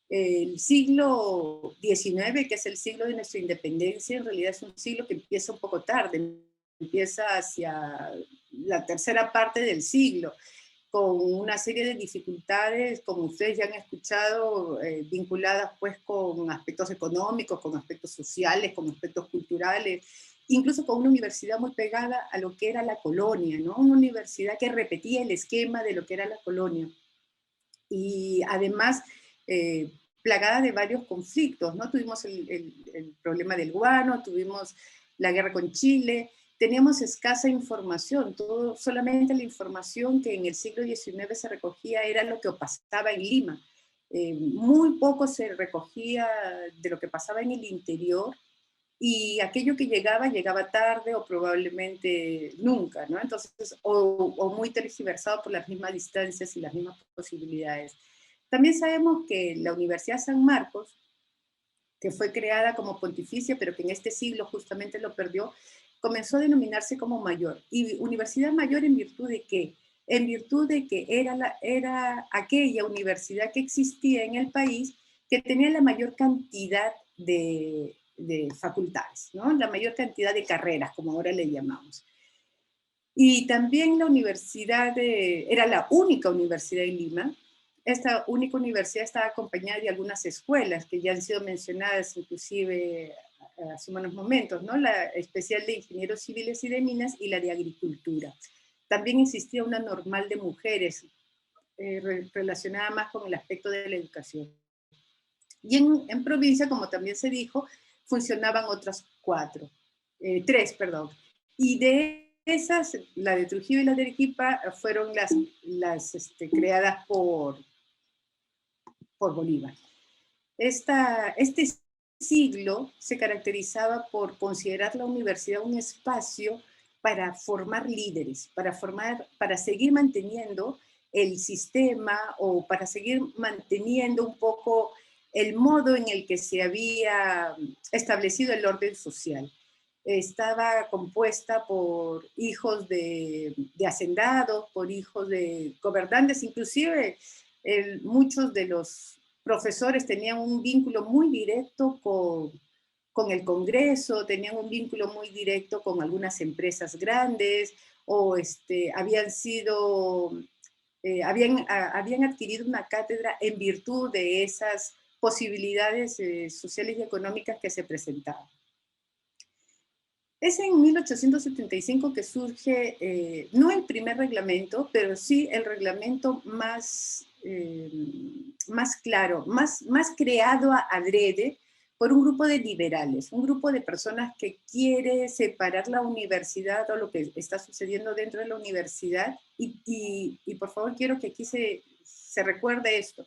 El siglo XIX, que es el siglo de nuestra independencia, en realidad es un siglo que empieza un poco tarde, empieza hacia la tercera parte del siglo, con una serie de dificultades, como ustedes ya han escuchado, vinculadas pues con aspectos económicos, con aspectos sociales, con aspectos culturales, incluso con una universidad muy pegada a lo que era la colonia, ¿no? Una universidad que repetía el esquema de lo que era la colonia. Y además, plagada de varios conflictos, ¿no? Tuvimos el problema del guano, tuvimos la guerra con Chile, teníamos escasa información, solamente la información que en el siglo XIX se recogía era lo que pasaba en Lima. Muy poco se recogía de lo que pasaba en el interior, y aquello que llegaba tarde o probablemente nunca, ¿no? Entonces, o muy tergiversado por las mismas distancias y las mismas posibilidades. También sabemos que la Universidad San Marcos, que fue creada como pontificia, pero que en este siglo justamente lo perdió, comenzó a denominarse como mayor. ¿Y Universidad Mayor en virtud de qué? En virtud de que era aquella universidad que existía en el país que tenía la mayor cantidad de facultades, ¿no? La mayor cantidad de carreras, como ahora le llamamos. Y también la universidad era la única universidad en Lima. Esta única universidad estaba acompañada de algunas escuelas que ya han sido mencionadas inclusive hace unos momentos, ¿no? La especial de ingenieros civiles y de minas y la de agricultura. También existía una normal de mujeres relacionada más con el aspecto de la educación. Y en provincia, como también se dijo, funcionaban otras tres. Y de esas, la de Trujillo y la de Arequipa, fueron las creadas por Bolívar. Este siglo se caracterizaba por considerar la universidad un espacio para formar líderes, para seguir manteniendo el sistema o para seguir manteniendo un poco el modo en el que se había establecido el orden social. Estaba compuesta por hijos de hacendados, por hijos de gobernantes, inclusive muchos de los profesores tenían un vínculo muy directo con el Congreso, tenían un vínculo muy directo con algunas empresas grandes, o habían adquirido una cátedra en virtud de esas posibilidades sociales y económicas que se presentaban. Es en 1875 que surge, no el primer reglamento, pero sí el reglamento más claro, más creado adrede por un grupo de liberales, un grupo de personas que quiere separar la universidad o lo que está sucediendo dentro de la universidad. Y por favor quiero que aquí se recuerde esto.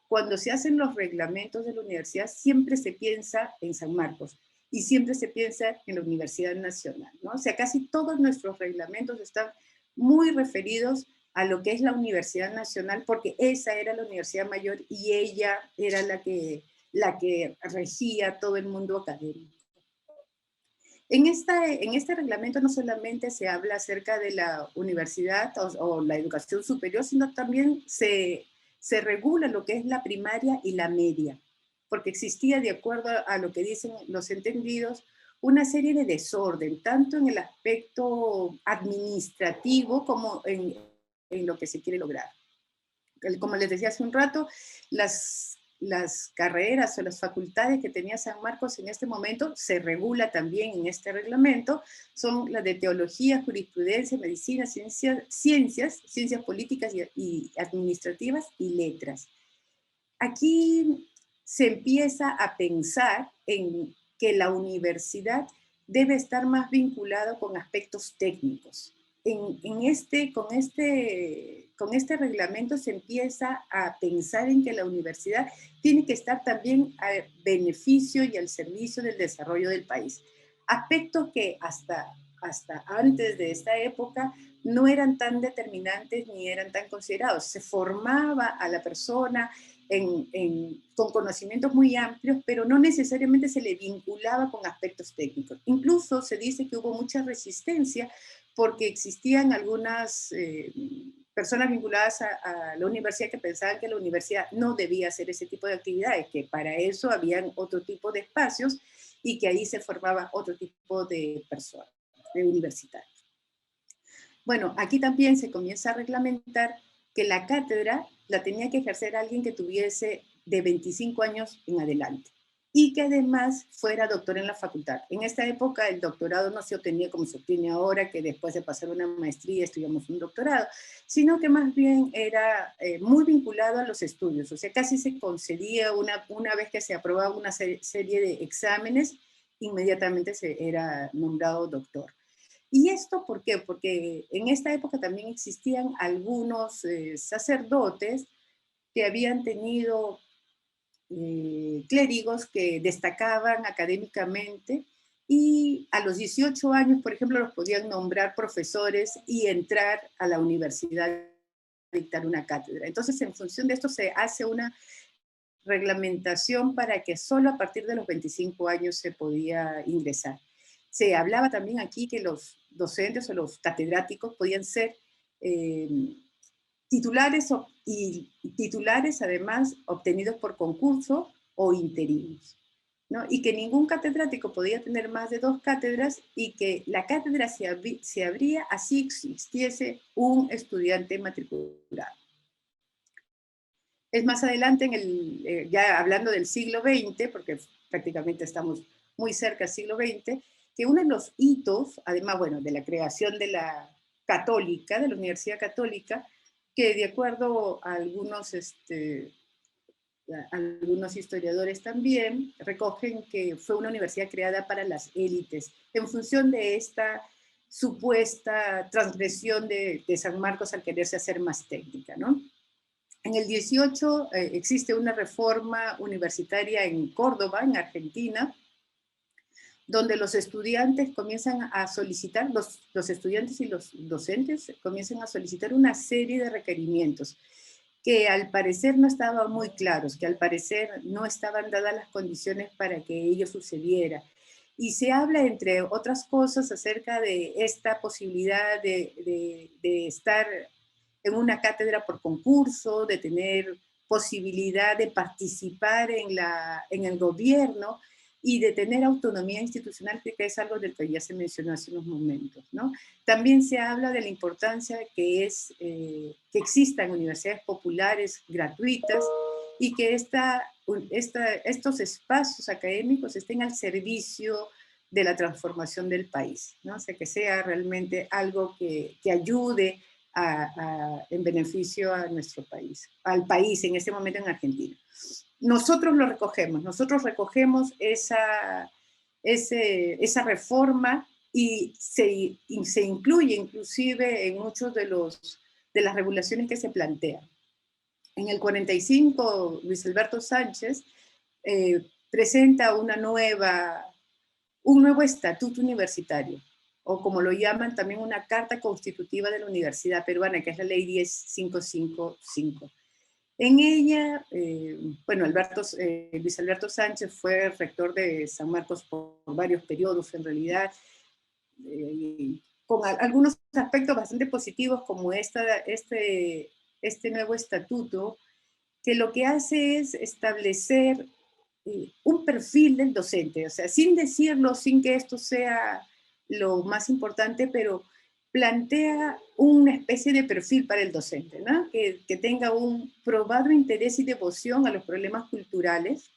Cuando se hacen los reglamentos de la universidad, siempre se piensa en San Marcos y siempre se piensa en la Universidad Nacional, ¿no? O sea, casi todos nuestros reglamentos están muy referidos a lo que es la Universidad Nacional, porque esa era la universidad mayor y ella era la que regía todo el mundo académico. En este reglamento no solamente se habla acerca de la universidad o la educación superior, sino también se regula lo que es la primaria y la media, porque existía, de acuerdo a lo que dicen los entendidos, una serie de desorden, tanto en el aspecto administrativo como en lo que se quiere lograr. Como les decía hace un rato, las carreras o las facultades que tenía San Marcos en este momento, se regula también en este reglamento, son las de teología, jurisprudencia, medicina, ciencias políticas y administrativas y letras. Aquí se empieza a pensar en que la universidad debe estar más vinculada con aspectos técnicos. Con este reglamento se empieza a pensar en que la universidad tiene que estar también al beneficio y al servicio del desarrollo del país. Aspectos que hasta antes de esta época no eran tan determinantes ni eran tan considerados. Se formaba a la persona con conocimientos muy amplios, pero no necesariamente se le vinculaba con aspectos técnicos. Incluso se dice que hubo mucha resistencia porque existían algunas personas vinculadas a la universidad que pensaban que la universidad no debía hacer ese tipo de actividades, que para eso habían otro tipo de espacios y que ahí se formaba otro tipo de personas, de universitarios. Bueno, aquí también se comienza a reglamentar que la cátedra la tenía que ejercer alguien que tuviese de 25 años en adelante y que además fuera doctor en la facultad. En esta época el doctorado no se obtenía como se obtiene ahora, que después de pasar una maestría estudiamos un doctorado, sino que más bien era muy vinculado a los estudios. O sea, casi se concedía una vez que se aprobaba una serie de exámenes, inmediatamente se era nombrado doctor. ¿Y esto por qué? Porque en esta época también existían algunos sacerdotes que habían tenido clérigos que destacaban académicamente y a los 18 años, por ejemplo, los podían nombrar profesores y entrar a la universidad a dictar una cátedra. Entonces, en función de esto se hace una reglamentación para que solo a partir de los 25 años se podía ingresar. Se hablaba también aquí que los docentes o los catedráticos podían ser titulares y titulares además obtenidos por concurso o interinos, ¿no? Y que ningún catedrático podía tener más de 2 cátedras y que la cátedra se abría así existiese un estudiante matriculado. Es más adelante, ya hablando del siglo XX, porque prácticamente estamos muy cerca del siglo XX, que uno de los hitos, además, bueno, de la creación de la católica, de la Universidad Católica, que de acuerdo a algunos historiadores también, recogen que fue una universidad creada para las élites, en función de esta supuesta transgresión de San Marcos al quererse hacer más técnica, ¿no? En el 18 existe una reforma universitaria en Córdoba, en Argentina, donde los estudiantes comienzan a solicitar, los estudiantes y los docentes comienzan a solicitar una serie de requerimientos que al parecer no estaban muy claros, que al parecer no estaban dadas las condiciones para que ello sucediera. Y se habla, entre otras cosas, acerca de esta posibilidad de estar en una cátedra por concurso, de tener posibilidad de participar en el gobierno y de tener autonomía institucional, que es algo del que ya se mencionó hace unos momentos, ¿no? También se habla de la importancia que es que existan universidades populares gratuitas y que estos espacios académicos estén al servicio de la transformación del país, ¿no? O sea, que sea realmente algo que ayude en beneficio a nuestro país, al país en este momento en Argentina. Nosotros recogemos esa reforma y se incluye inclusive en muchos de las regulaciones que se plantean. En el 45, Luis Alberto Sánchez presenta un nuevo estatuto universitario, o como lo llaman también una carta constitutiva de la Universidad Peruana, que es la ley 10555. En ella, Luis Alberto Sánchez fue rector de San Marcos por varios periodos, en realidad, con algunos aspectos bastante positivos, como este nuevo estatuto, que lo que hace es establecer un perfil del docente, o sea, sin decirlo, sin que esto sea lo más importante, pero plantea una especie de perfil para el docente, ¿no? Que tenga un probado interés y devoción a los problemas culturales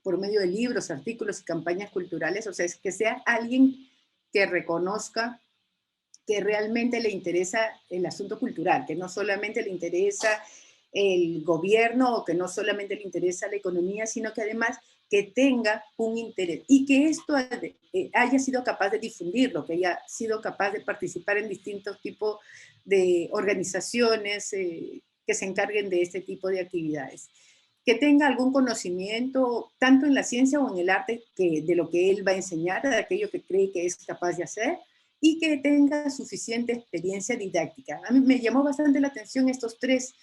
por medio de libros, artículos y campañas culturales, o sea, es que sea alguien que reconozca que realmente le interesa el asunto cultural, que no solamente le interesa el gobierno o que no solamente le interesa la economía, sino que además que tenga un interés y que esto haya sido capaz de difundirlo, que haya sido capaz de participar en distintos tipos de organizaciones que se encarguen de este tipo de actividades. Que tenga algún conocimiento, tanto en la ciencia o en el arte, de lo que él va a enseñar, de aquello que cree que es capaz de hacer, y que tenga suficiente experiencia didáctica. A mí me llamó bastante la atención estos tres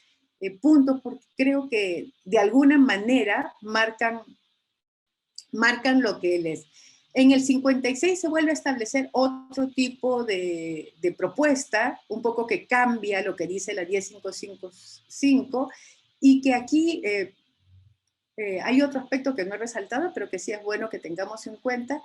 puntos, porque creo que de alguna manera marcan lo que él es. En el 56 se vuelve a establecer otro tipo de propuesta, un poco que cambia lo que dice la 10555, y que aquí hay otro aspecto que no he resaltado, pero que sí es bueno que tengamos en cuenta,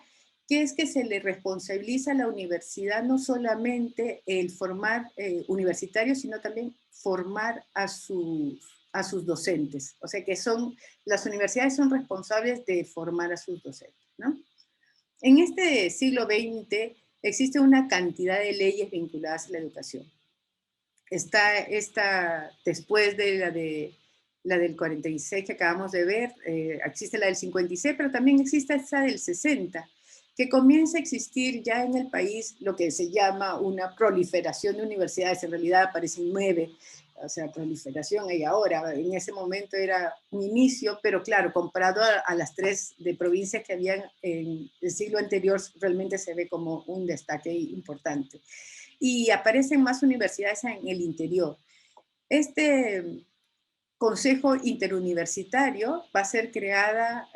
que es que se le responsabiliza a la universidad no solamente el formar universitarios, sino también formar a sus docentes. O sea que las universidades son responsables de formar a sus docentes, ¿no? En este siglo XX existe una cantidad de leyes vinculadas a la educación. Está después de la del 46 que acabamos de ver, existe la del 56, pero también existe esa del 60, que comienza a existir ya en el país lo que se llama una proliferación de universidades. En realidad aparecen 9, o sea, proliferación hay ahora. En ese momento era un inicio, pero claro, comparado a las 3 de provincias que habían en el siglo anterior, realmente se ve como un destaque importante. Y aparecen más universidades en el interior. Este Consejo Interuniversitario va a ser creada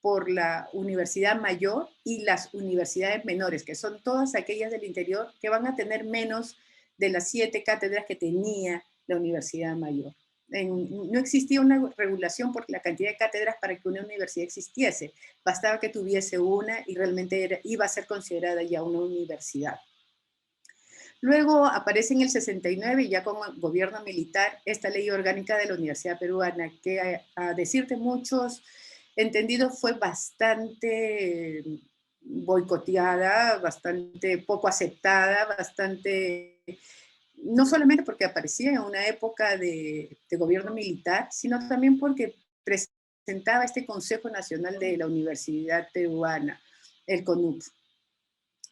por la Universidad Mayor y las universidades menores, que son todas aquellas del interior que van a tener menos de las 7 cátedras que tenía la Universidad Mayor. No existía una regulación por la cantidad de cátedras para que una universidad existiese. Bastaba que tuviese una y realmente iba a ser considerada ya una universidad. Luego aparece en el 69, ya con el gobierno militar, esta ley orgánica de la Universidad Peruana, que a decir de muchos entendidos fue bastante boicoteada, bastante poco aceptada, no solamente porque aparecía en una época de gobierno militar, sino también porque presentaba este Consejo Nacional de la Universidad Peruana, el CONUP.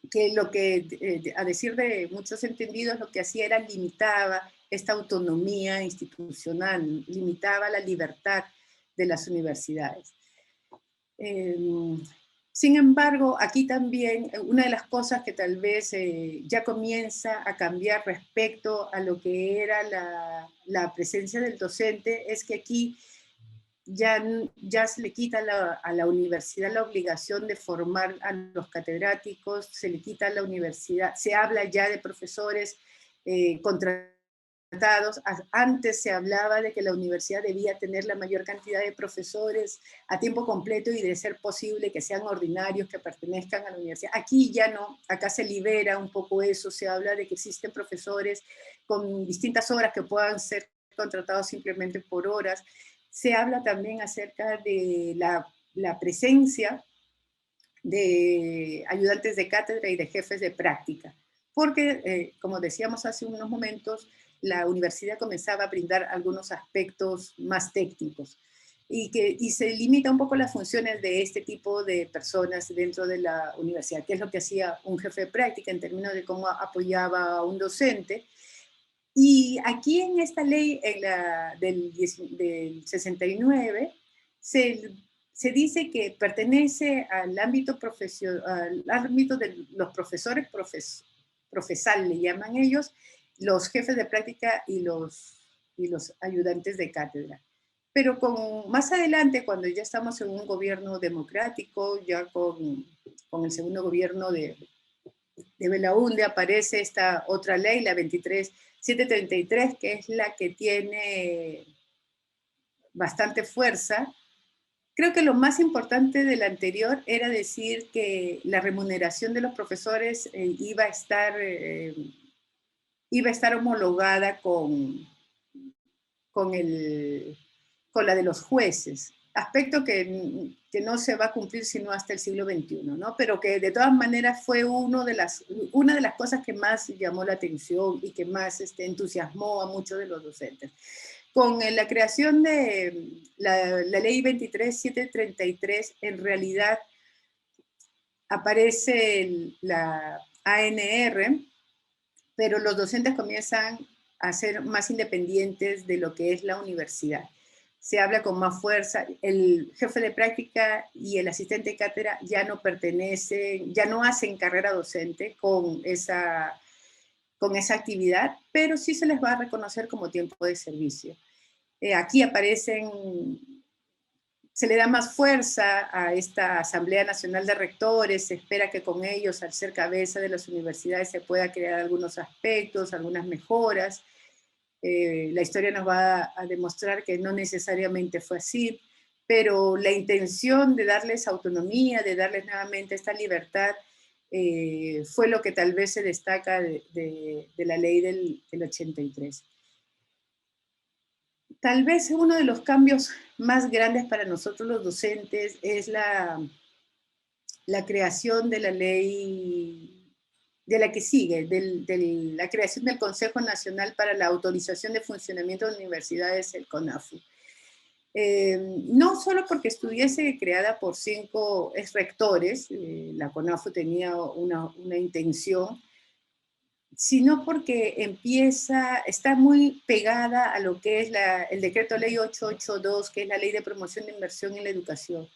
que lo que, a decir de muchos entendidos, lo que hacía era limitaba esta autonomía institucional, limitaba la libertad de las universidades. Sin embargo, aquí también una de las cosas que tal vez ya comienza a cambiar respecto a lo que era la presencia del docente es que aquí ya se le quita a la universidad la obligación de formar a los catedráticos, se le quita a la universidad, se habla ya de profesores contratados. Antes se hablaba de que la universidad debía tener la mayor cantidad de profesores a tiempo completo y de ser posible que sean ordinarios, que pertenezcan a la universidad. Aquí ya no, acá se libera un poco eso, se habla de que existen profesores con distintas horas que puedan ser contratados simplemente por horas. Se habla también acerca de la presencia de ayudantes de cátedra y de jefes de práctica, porque, como decíamos hace unos momentos, la universidad comenzaba a brindar algunos aspectos más técnicos y se limita un poco las funciones de este tipo de personas dentro de la universidad, que es lo que hacía un jefe de práctica en términos de cómo apoyaba a un docente. Y aquí en esta ley del 69 se dice que pertenece al ámbito profesional, al ámbito de los profesores profesal, le llaman ellos, los jefes de práctica y los ayudantes de cátedra. Pero más adelante, cuando ya estamos en un gobierno democrático, ya con el segundo gobierno de Belaúnde, aparece esta otra ley, la 733, que es la que tiene bastante fuerza. Creo que lo más importante de la anterior era decir que la remuneración de los profesores iba a estar homologada con la de los jueces, aspecto que no se va a cumplir sino hasta el siglo XXI, ¿no? Pero que de todas maneras fue una de las cosas que más llamó la atención y que más entusiasmó a muchos de los docentes. Con la creación de la ley 23733, en realidad aparece la ANR, pero los docentes comienzan a ser más independientes de lo que es la universidad. Se habla con más fuerza, el jefe de práctica y el asistente de cátedra ya no pertenecen, ya no hacen carrera docente con esa actividad, pero sí se les va a reconocer como tiempo de servicio. Aquí se le da más fuerza a esta Asamblea Nacional de Rectores, se espera que con ellos, al ser cabeza de las universidades, se pueda crear algunos aspectos, algunas mejoras. La historia nos va a demostrar que no necesariamente fue así, pero la intención de darles autonomía, de darles nuevamente esta libertad, fue lo que tal vez se destaca de la ley del 83. Tal vez uno de los cambios más grandes para nosotros los docentes es la creación de la ley, de la que sigue, de la creación del Consejo Nacional para la Autorización de Funcionamiento de Universidades, el CONAFU. No solo porque estuviese creada por 5 rectores, la CONAFU tenía una intención, sino porque está muy pegada a lo que es el decreto ley 882, que es la ley de promoción de inversión en la educación,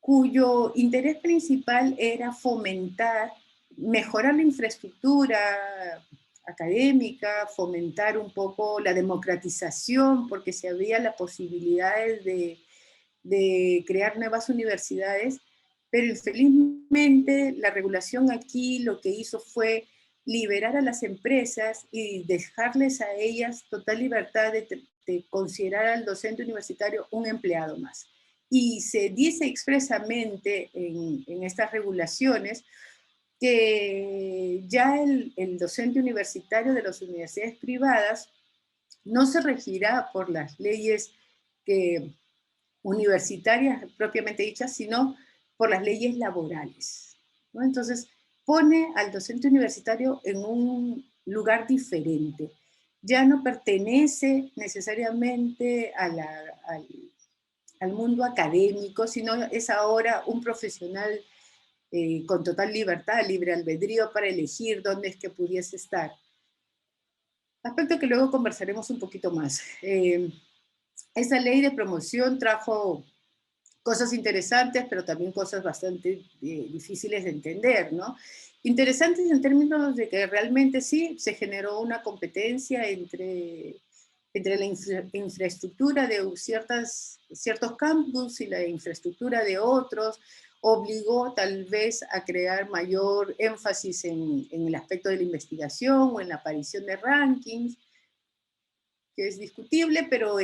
cuyo interés principal era mejorar la infraestructura académica, fomentar un poco la democratización, porque se había la posibilidad de crear nuevas universidades, pero infelizmente la regulación aquí lo que hizo fue liberar a las empresas y dejarles a ellas total libertad de considerar al docente universitario un empleado más. Y se dice expresamente en estas regulaciones que ya el docente universitario de las universidades privadas no se regirá por las leyes universitarias propiamente dichas, sino por las leyes laborales, ¿no? Entonces, pone al docente universitario en un lugar diferente. Ya no pertenece necesariamente al mundo académico, sino es ahora un profesional con total libertad, libre albedrío para elegir dónde es que pudiese estar. Aspecto que luego conversaremos un poquito más. Esa ley de promoción trajo cosas interesantes, pero también cosas bastante difíciles de entender, ¿no? Interesantes en términos de que realmente sí se generó una competencia entre la infraestructura de ciertos campus y la infraestructura de otros, obligó tal vez a crear mayor énfasis en el aspecto de la investigación o en la aparición de rankings, que es discutible, pero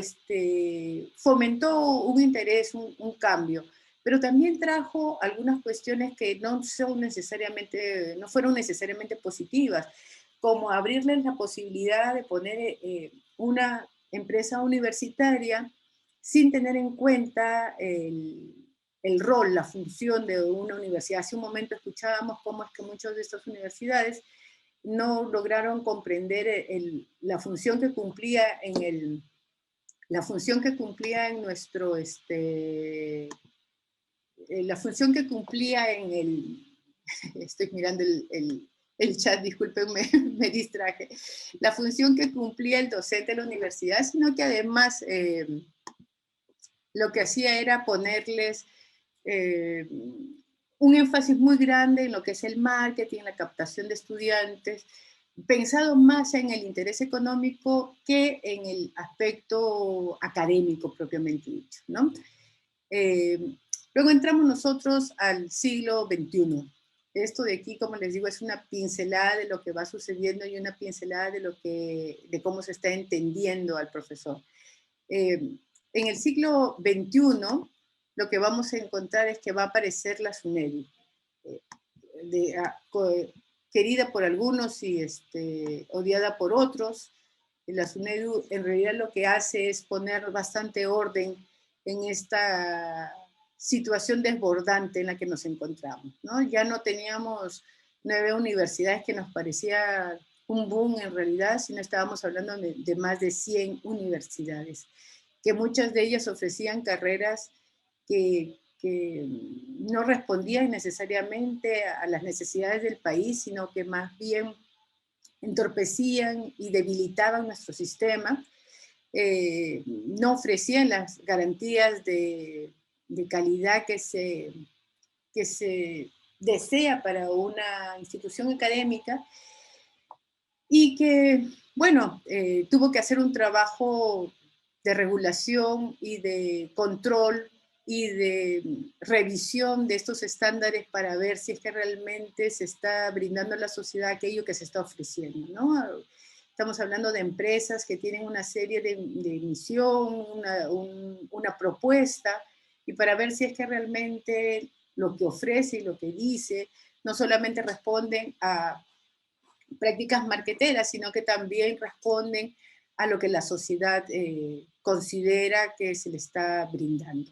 fomentó un interés, un cambio. Pero también trajo algunas cuestiones que no fueron necesariamente positivas, como abrirles la posibilidad de poner una empresa universitaria sin tener en cuenta el rol, la función de una universidad. Hace un momento escuchábamos cómo es que muchas de estas universidades no lograron comprender la función que cumplía en nuestro, la función que cumplía en estoy mirando el chat, discúlpenme, me distraje, la función que cumplía el docente de la universidad, sino que además lo que hacía era ponerles un énfasis muy grande en lo que es el marketing, la captación de estudiantes, pensado más en el interés económico que en el aspecto académico propiamente dicho, ¿no? Luego entramos nosotros al siglo XXI. Esto de aquí, como les digo, es una pincelada de lo que va sucediendo y una pincelada de cómo se está entendiendo al profesor. En el siglo XXI, lo que vamos a encontrar es que va a aparecer la SUNEDU, querida por algunos y odiada por otros. La SUNEDU en realidad lo que hace es poner bastante orden en esta situación desbordante en la que nos encontramos, ¿no? Ya no teníamos 9 universidades que nos parecía un boom en realidad, sino estábamos hablando de más de 100 universidades, que muchas de ellas ofrecían carreras que no respondían necesariamente a las necesidades del país, sino que más bien entorpecían y debilitaban nuestro sistema, no ofrecían las garantías de calidad que se desea para una institución académica y que, bueno, tuvo que hacer un trabajo de regulación y de control y de revisión de estos estándares para ver si es que realmente se está brindando a la sociedad aquello que se está ofreciendo, ¿no? Estamos hablando de empresas que tienen una serie de misión, una propuesta, y para ver si es que realmente lo que ofrece y lo que dice no solamente responden a prácticas marqueteras, sino que también responden a lo que la sociedad considera que se le está brindando.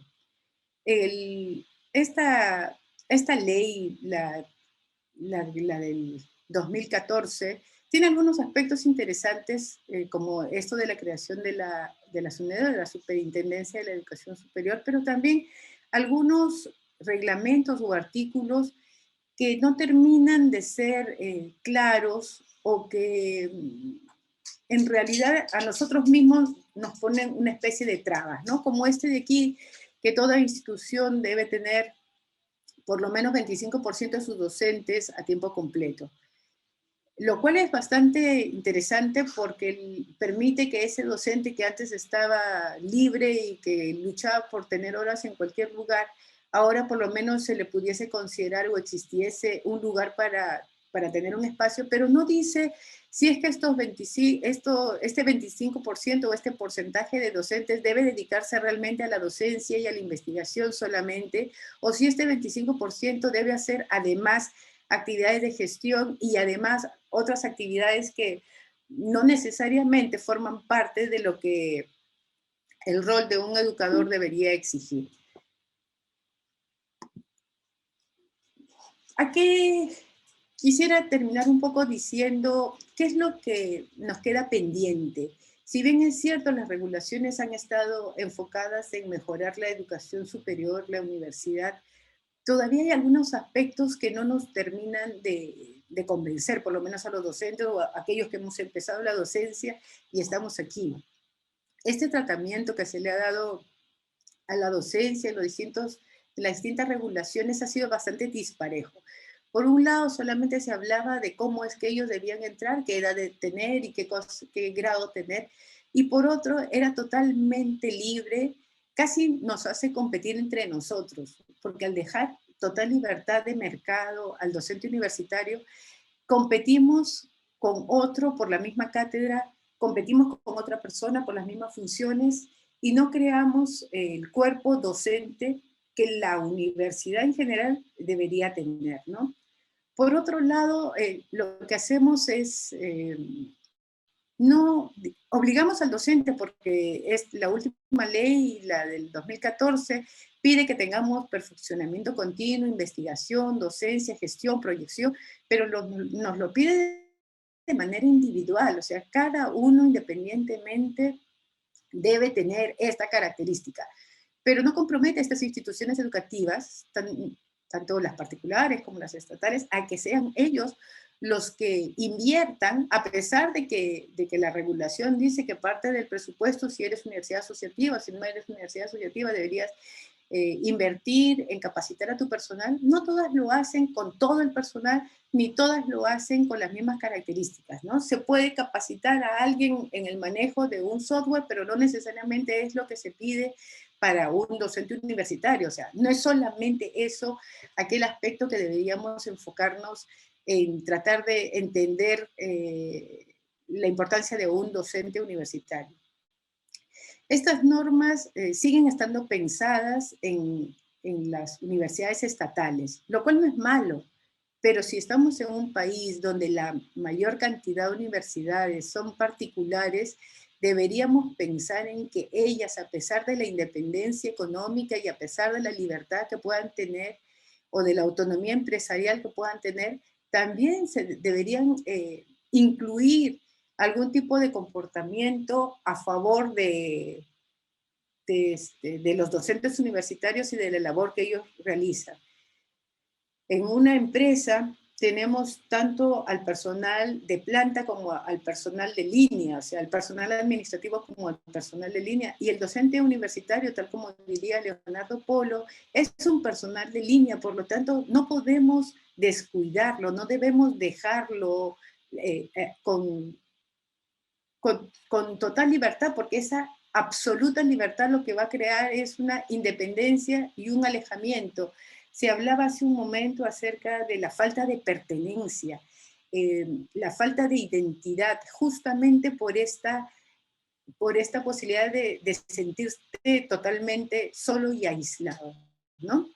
Esta ley, la del 2014, tiene algunos aspectos interesantes, como esto de la creación de la SUNEDU, de la Superintendencia de la Educación Superior, pero también algunos reglamentos o artículos que no terminan de ser claros o que en realidad a nosotros mismos nos ponen una especie de trabas, ¿no? Como este de aquí, que toda institución debe tener por lo menos 25% de sus docentes a tiempo completo. Lo cual es bastante interesante porque permite que ese docente que antes estaba libre y que luchaba por tener horas en cualquier lugar, ahora por lo menos se le pudiese considerar o existiese un lugar para tener un espacio, pero no dice si es que este 25% o este porcentaje de docentes debe dedicarse realmente a la docencia y a la investigación solamente, o si este 25% debe hacer además actividades de gestión y además otras actividades que no necesariamente forman parte de lo que el rol de un educador debería exigir. Aquí quisiera terminar un poco diciendo qué es lo que nos queda pendiente. Si bien es cierto, las regulaciones han estado enfocadas en mejorar la educación superior, la universidad, todavía hay algunos aspectos que no nos terminan de convencer, por lo menos a los docentes o a aquellos que hemos empezado la docencia y estamos aquí. Este tratamiento que se le ha dado a la docencia en las distintas regulaciones ha sido bastante disparejo. Por un lado, solamente se hablaba de cómo es que ellos debían entrar, qué edad de tener y qué grado tener, y por otro, era totalmente libre, casi nos hace competir entre nosotros, porque al dejar total libertad de mercado al docente universitario, competimos con otro por la misma cátedra, competimos con otra persona por las mismas funciones y no creamos el cuerpo docente que la universidad en general debería tener, ¿no? Por otro lado, lo que hacemos es, no obligamos al docente, porque es la última ley, la del 2014, pide que tengamos perfeccionamiento continuo, investigación, docencia, gestión, proyección, pero nos lo pide de manera individual, o sea, cada uno independientemente debe tener esta característica, pero no compromete a estas instituciones educativas, tanto las particulares como las estatales, a que sean ellos los que inviertan, a pesar de que la regulación dice que parte del presupuesto, si eres universidad asociativa, si no eres universidad asociativa, deberías invertir en capacitar a tu personal. No todas lo hacen con todo el personal, ni todas lo hacen con las mismas características, ¿no? Se puede capacitar a alguien en el manejo de un software, pero no necesariamente es lo que se pide para un docente universitario. O sea, no es solamente eso, aquel aspecto que deberíamos enfocarnos en tratar de entender la importancia de un docente universitario. Estas normas siguen estando pensadas en las universidades estatales, lo cual no es malo, pero si estamos en un país donde la mayor cantidad de universidades son particulares, deberíamos pensar en que ellas, a pesar de la independencia económica y a pesar de la libertad que puedan tener o de la autonomía empresarial que puedan tener, también deberían incluir algún tipo de comportamiento a favor de los docentes universitarios y de la labor que ellos realizan. En una empresa tenemos tanto al personal de planta como al personal de línea, o sea, al personal administrativo como al personal de línea, y el docente universitario, tal como diría Leonardo Polo, es un personal de línea, por lo tanto, no podemos descuidarlo, no debemos dejarlo con total libertad, porque esa absoluta libertad lo que va a crear es una independencia y un alejamiento. Se hablaba hace un momento acerca de la falta de pertenencia, la falta de identidad, justamente por esta posibilidad de sentirse totalmente solo y aislado, ¿no?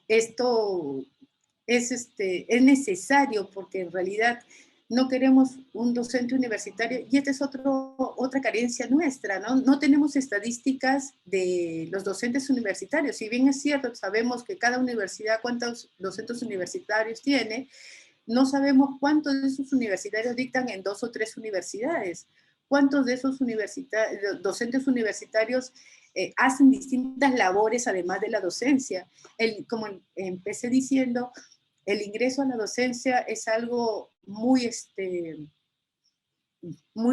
Esto es necesario porque en realidad no queremos un docente universitario, y esta es otra carencia nuestra, ¿no? No tenemos estadísticas de los docentes universitarios. Si bien es cierto, sabemos que cada universidad, cuántos docentes universitarios tiene, no sabemos cuántos de esos universitarios dictan en 2 o 3 universidades. ¿Cuántos de esos docentes universitarios hacen distintas labores además de la docencia? Como empecé diciendo, el ingreso a la docencia es algo muy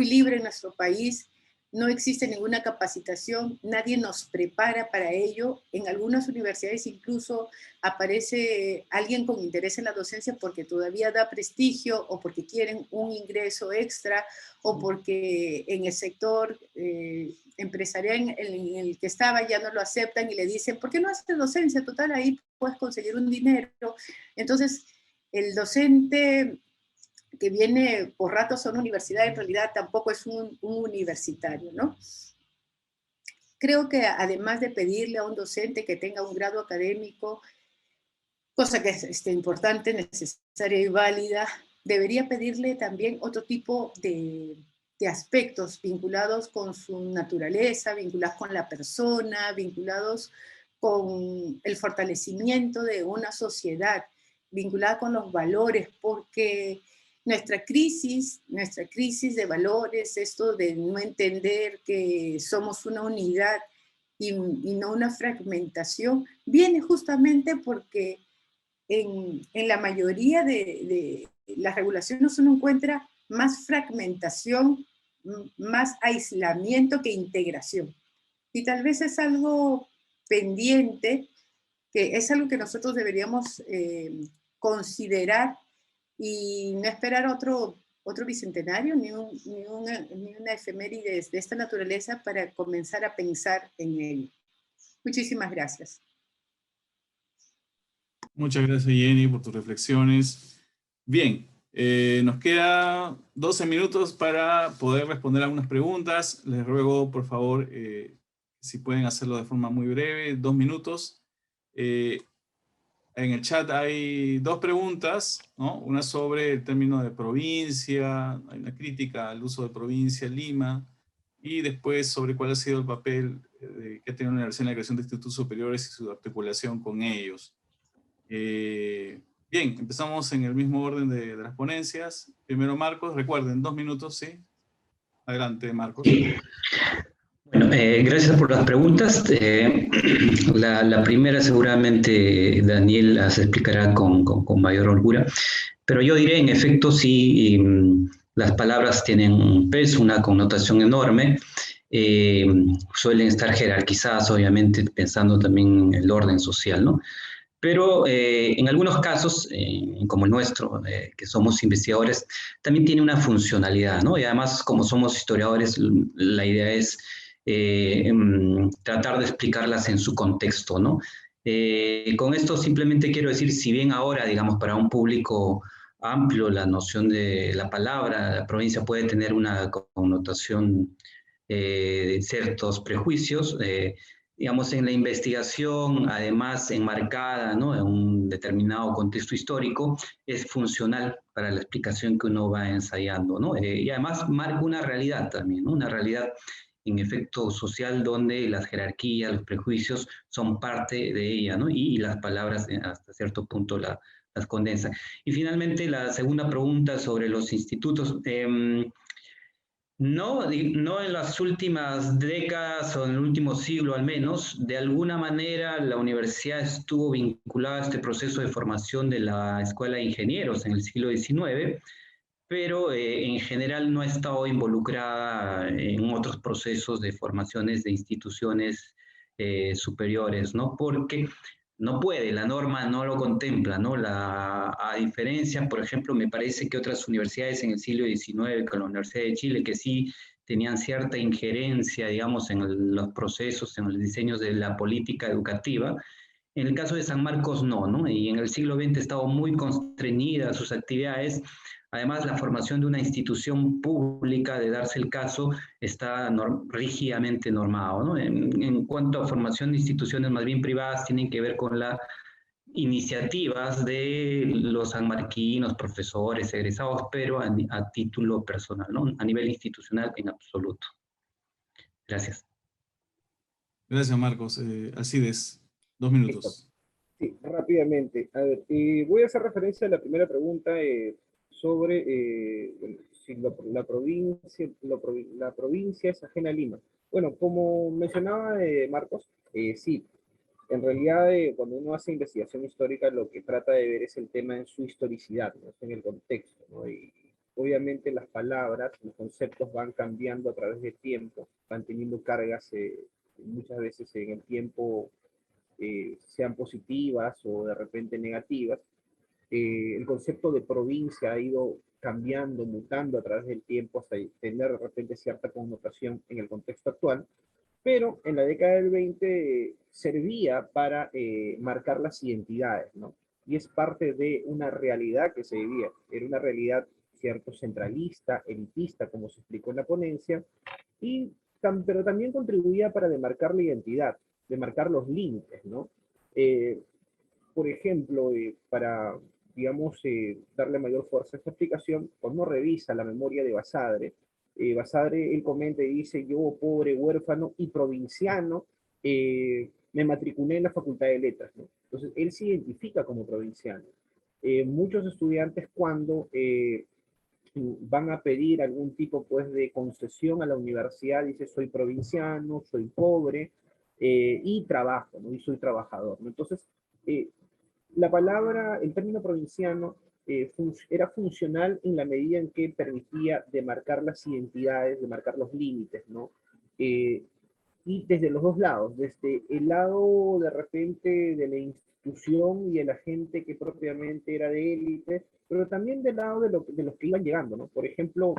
libre en nuestro país, no existe ninguna capacitación, nadie nos prepara para ello. En algunas universidades incluso aparece alguien con interés en la docencia porque todavía da prestigio o porque quieren un ingreso extra o porque en el sector empresarial en el que estaba ya no lo aceptan y le dicen, ¿por qué no haces docencia? Total, ahí puedes conseguir un dinero. Entonces, el docente que viene por ratos a una universidad, en realidad tampoco es un universitario, ¿no? Creo que además de pedirle a un docente que tenga un grado académico, cosa que es importante, necesaria y válida, debería pedirle también otro tipo de aspectos vinculados con su naturaleza, vinculados con la persona, vinculados con el fortalecimiento de una sociedad, vinculada con los valores, porque nuestra crisis de valores, esto de no entender que somos una unidad y no una fragmentación, viene justamente porque en la mayoría de las regulaciones uno encuentra más fragmentación, más aislamiento que integración. Y tal vez es algo pendiente, que es algo que nosotros deberíamos considerar y no esperar otro bicentenario ni una efeméride de esta naturaleza para comenzar a pensar en ello. Muchísimas gracias. Muchas gracias, Jenny, por tus reflexiones. Bien, nos queda 12 minutos para poder responder algunas preguntas. Les ruego, por favor, si pueden hacerlo de forma muy breve, 2 minutos. En el chat hay 2 preguntas, ¿no? Una sobre el término de provincia, hay una crítica al uso de provincia, Lima, y después sobre cuál ha sido el papel que ha tenido la universidad en la creación de institutos superiores y su articulación con ellos. Bien, empezamos en el mismo orden de las ponencias. Primero Marcos, recuerden, 2 minutos, ¿sí? Adelante, Marcos. Bueno, gracias por las preguntas. La primera seguramente Daniel las explicará con mayor holgura, pero yo diré, en efecto, sí, las palabras tienen un peso, una connotación enorme. Suelen estar jerarquizadas, obviamente, pensando también en el orden social, ¿no? Pero en algunos casos, como el nuestro, que somos investigadores, también tiene una funcionalidad, ¿no? Y además, como somos historiadores, la idea es tratar de explicarlas en su contexto, ¿no? Con esto simplemente quiero decir, si bien ahora, digamos, para un público amplio la noción de la palabra, la provincia puede tener una connotación de ciertos prejuicios, digamos, en la investigación, además enmarcada, ¿no?, en un determinado contexto histórico, es funcional para la explicación que uno va ensayando, ¿no? Y además marca una realidad también, ¿no? Una realidad en efecto social donde las jerarquías, los prejuicios son parte de ella, ¿no? Y las palabras hasta cierto punto las condensan. Y finalmente la segunda pregunta sobre los institutos. No en las últimas décadas o en el último siglo al menos, de alguna manera la universidad estuvo vinculada a este proceso de formación de la Escuela de Ingenieros en el siglo XIX, pero en general no ha estado involucrada en otros procesos de formaciones de instituciones superiores, ¿no? Porque no puede, la norma no lo contempla, ¿no? A diferencia, por ejemplo, me parece que otras universidades en el siglo XIX, como la Universidad de Chile, que sí tenían cierta injerencia, digamos, en los procesos, en los diseños de la política educativa. En el caso de San Marcos, no, Y en el siglo XX ha estado muy constreñida sus actividades. Además, la formación de una institución pública, de darse el caso, está rígidamente normado, ¿no? En cuanto a formación de instituciones más bien privadas, tienen que ver con las iniciativas de los sanmarquinos, profesores, egresados, pero a título personal, ¿no? A nivel institucional en absoluto. Gracias. Gracias, Marcos. Alcides, 2 minutos. Sí, rápidamente. A ver, voy a hacer referencia a la primera pregunta sobre si la provincia es ajena a Lima. Bueno, como mencionaba Marcos, sí, en realidad cuando uno hace investigación histórica lo que trata de ver es el tema en su historicidad, ¿no? En el contexto, ¿no? Y obviamente las palabras, los conceptos van cambiando a través del tiempo, van teniendo cargas muchas veces en el tiempo, sean positivas o de repente negativas. El concepto de provincia ha ido cambiando, mutando a través del tiempo hasta tener de repente cierta connotación en el contexto actual, pero en la década del 20 servía para marcar las identidades, ¿no? Y es parte de una realidad que se vivía, era una realidad cierto centralista, elitista, como se explicó en la ponencia, pero también contribuía para demarcar la identidad, demarcar los límites, ¿no? Por ejemplo, para, digamos, darle mayor fuerza a esta explicación, cuando uno revisa la memoria de Basadre, Basadre, él comenta y dice, yo, pobre, huérfano y provinciano, me matriculé en la Facultad de Letras, ¿no? Entonces, él se identifica como provinciano. Muchos estudiantes cuando van a pedir algún tipo, pues, de concesión a la universidad, dice, soy provinciano, soy pobre, y trabajo, ¿no? Y soy trabajador, ¿no? Entonces, la palabra, el término provinciano era funcional en la medida en que permitía demarcar las identidades, demarcar los límites, ¿no? Y desde los dos lados, desde el lado de repente de la institución y de la gente que propiamente era de élite, pero también del lado de los que iban llegando, ¿no? Por ejemplo,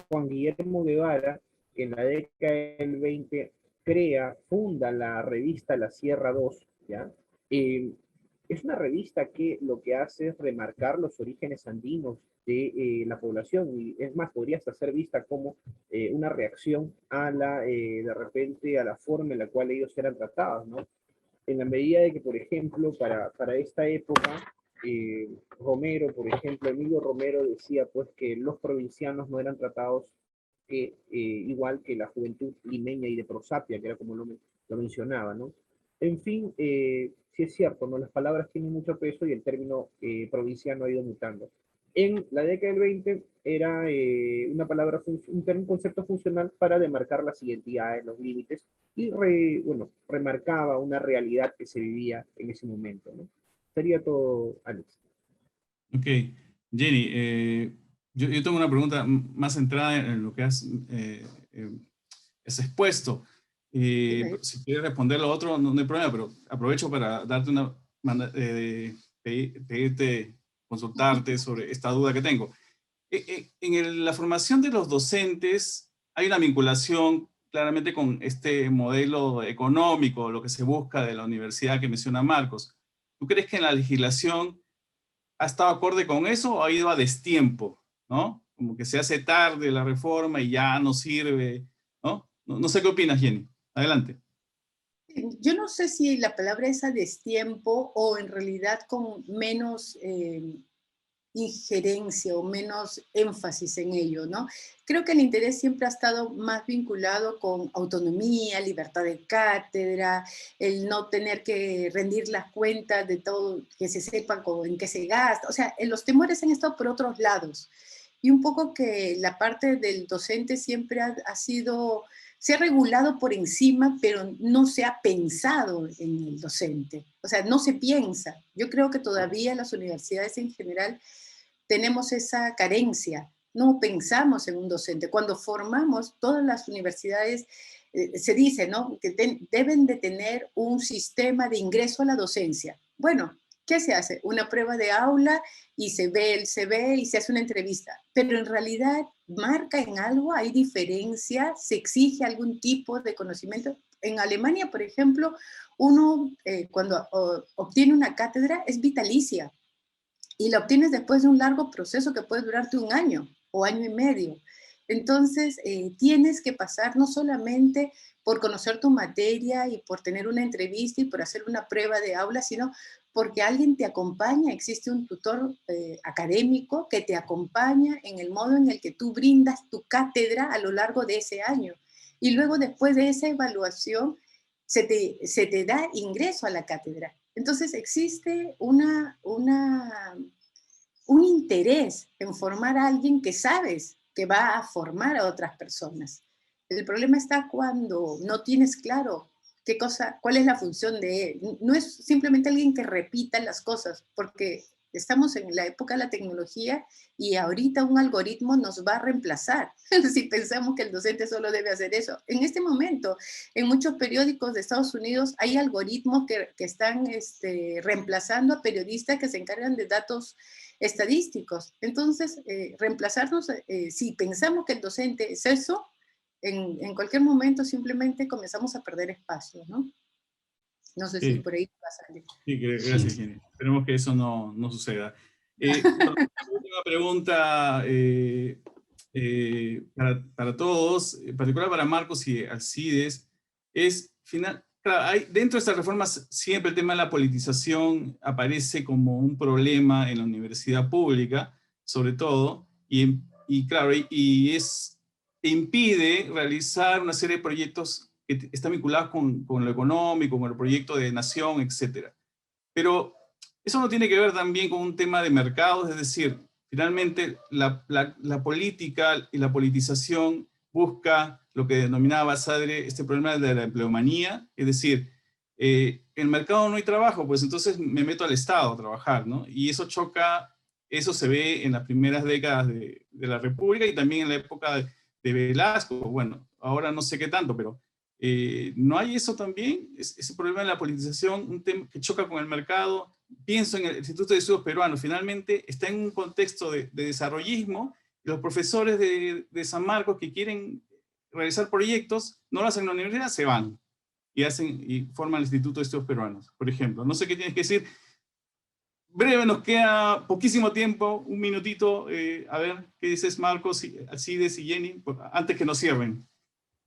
Juan Guillermo Guevara, que en la década del 20 funda la revista La Sierra 2, ¿ya? Es una revista que lo que hace es remarcar los orígenes andinos de la población, y es más, podría hasta ser vista como una reacción a de repente, a la forma en la cual ellos eran tratados, ¿no? En la medida de que, por ejemplo, para esta época, Romero, por ejemplo, Emilio Romero decía pues que los provincianos no eran tratados igual que la juventud limeña y de prosapia, que era como lo mencionaba, ¿no? En fin, sí es cierto, ¿no? Las palabras tienen mucho peso y el término provinciano ha ido mutando. En la década del 20 era una palabra, un concepto funcional para demarcar las identidades, los límites, y bueno, remarcaba una realidad que se vivía en ese momento, ¿no? Sería todo, Alex. Ok. Jenny, yo tengo una pregunta más centrada en lo que has expuesto. Si quieres responder lo otro, no hay problema, pero aprovecho para darte pedirte, consultarte sobre esta duda que tengo. En la formación de los docentes hay una vinculación claramente con este modelo económico, lo que se busca de la universidad que menciona Marcos. ¿Tú crees que en la legislación ha estado acorde con eso o ha ido a destiempo, ¿no? Como que se hace tarde la reforma y ya no sirve, ¿no? No sé qué opinas, Jenny. Adelante. Yo no sé si la palabra es a destiempo o en realidad con menos injerencia o menos énfasis en ello, ¿no? Creo que el interés siempre ha estado más vinculado con autonomía, libertad de cátedra, el no tener que rendir las cuentas de todo, que se sepa en qué se gasta. O sea, los temores han estado por otros lados. Y un poco que la parte del docente siempre se ha regulado por encima, pero no se ha pensado en el docente. O sea, no se piensa. Yo creo que todavía las universidades en general tenemos esa carencia. No pensamos en un docente. Cuando formamos, todas las universidades se dice, ¿no?, que deben de tener un sistema de ingreso a la docencia. Bueno, ¿qué se hace? Una prueba de aula y se ve el CV y se hace una entrevista. Pero en realidad marca en algo, hay diferencia, se exige algún tipo de conocimiento. En Alemania, por ejemplo, uno cuando obtiene una cátedra es vitalicia y la obtienes después de un largo proceso que puede durarte 1 año o año y medio. Entonces, tienes que pasar no solamente por conocer tu materia y por tener una entrevista y por hacer una prueba de aula, sino porque alguien te acompaña, existe un tutor académico que te acompaña en el modo en el que tú brindas tu cátedra a lo largo de ese año. Y luego, después de esa evaluación, se te da ingreso a la cátedra. Entonces existe un interés en formar a alguien que sabes que va a formar a otras personas. El problema está cuando no tienes claro cuál es la función de él. No es simplemente alguien que repita las cosas, porque estamos en la época de la tecnología y ahorita un algoritmo nos va a reemplazar si pensamos que el docente solo debe hacer eso. En este momento, en muchos periódicos de Estados Unidos hay algoritmos que están reemplazando a periodistas que se encargan de datos estadísticos. Entonces, reemplazarnos, si pensamos que el docente es eso, en cualquier momento simplemente comenzamos a perder espacio, ¿no? No sé si por ahí pasa. Sí, gracias, Jenny. Esperemos que eso no suceda. Bueno, última pregunta para todos, en particular para Marcos y Alcides, claro, dentro de estas reformas siempre el tema de la politización aparece como un problema en la universidad pública, sobre todo, y claro, impide realizar una serie de proyectos que están vinculados con lo económico, con el proyecto de nación, etc. Pero eso no tiene que ver también con un tema de mercados, es decir, finalmente la política y la politización busca lo que denominaba Basadre, este problema de la empleomanía, es decir, en el mercado no hay trabajo, pues entonces me meto al Estado a trabajar, ¿no? Y eso choca, eso se ve en las primeras décadas de la República y también en la época de Velasco. Bueno, ahora no sé qué tanto, pero ¿no hay eso también? Ese problema de la politización, un tema que choca con el mercado. Pienso en el Instituto de Estudios Peruanos, finalmente está en un contexto de desarrollismo, y los profesores de San Marcos que quieren realizar proyectos, no lo hacen en la universidad, se van y forman el Instituto de Estudios Peruanos, por ejemplo. No sé qué tienes que decir. Breve, nos queda poquísimo tiempo, un minutito. A ver, ¿qué dices, Marcos, Alcides y Jenny? Antes que nos cierren.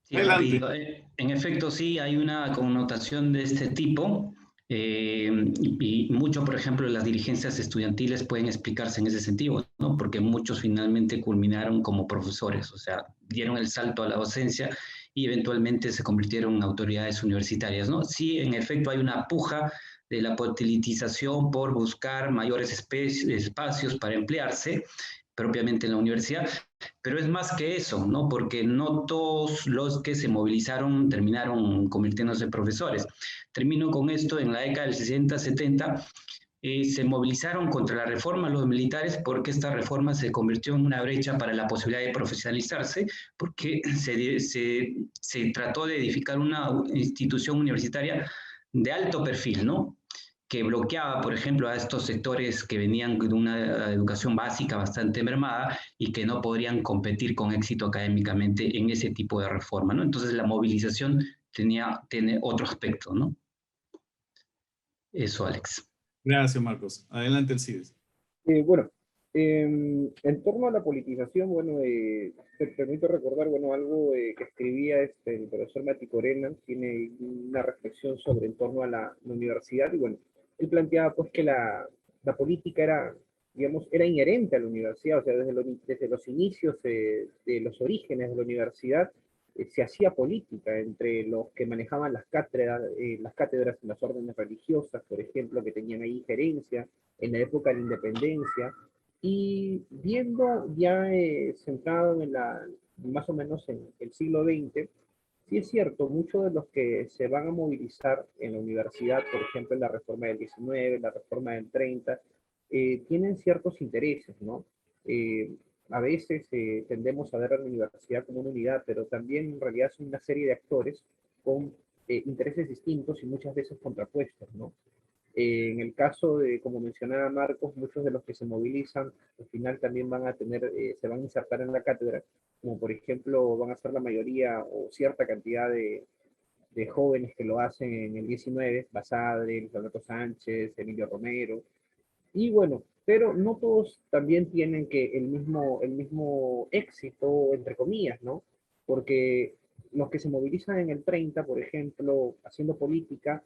Sí, Adelante. rápido. En efecto, sí, hay una connotación de este tipo y mucho, por ejemplo, las dirigencias estudiantiles pueden explicarse en ese sentido, ¿no? Porque muchos finalmente culminaron como profesores, o sea, dieron el salto a la docencia y eventualmente se convirtieron en autoridades universitarias, ¿no? Sí, en efecto, hay una puja de la politización por buscar mayores espacios para emplearse propiamente en la universidad, pero es más que eso, ¿no? Porque no todos los que se movilizaron terminaron convirtiéndose en profesores. Termino con esto, en la década del 60, 70, se movilizaron contra la reforma los militares porque esta reforma se convirtió en una brecha para la posibilidad de profesionalizarse, porque se trató de edificar una institución universitaria de alto perfil, ¿no? Que bloqueaba, por ejemplo, a estos sectores que venían de una educación básica bastante mermada y que no podrían competir con éxito académicamente en ese tipo de reforma, ¿no? Entonces la movilización tiene otro aspecto, ¿no? Eso, Alex. Gracias, Marcos. Adelante, Alcides. Bueno, en torno a la politización, bueno, te permito recordar, bueno, algo que escribía el profesor Mati Corena, tiene una reflexión sobre en torno a la universidad, y bueno, él planteaba pues que la política era, digamos, era inherente a la universidad, o sea, desde los inicios de los orígenes de la universidad, se hacía política entre los que manejaban las cátedras en las órdenes religiosas, por ejemplo, que tenían ahí injerencia en la época de la independencia, y viendo ya centrado en más o menos en el siglo XX, sí es cierto, muchos de los que se van a movilizar en la universidad, por ejemplo, en la reforma del 19, la reforma del 30, tienen ciertos intereses, ¿no? Eh, a veces tendemos a ver a la universidad como una unidad, pero también en realidad son una serie de actores con intereses distintos y muchas veces contrapuestos, ¿no? En el caso de, como mencionaba Marcos, muchos de los que se movilizan al final también van a tener, se van a insertar en la cátedra, como por ejemplo van a ser la mayoría o cierta cantidad de jóvenes que lo hacen en el 19, Basadre, Luis Alberto Sánchez, Emilio Romero, y bueno, pero no todos también tienen que el mismo éxito, entre comillas, ¿no? Porque los que se movilizan en el 30, por ejemplo, haciendo política,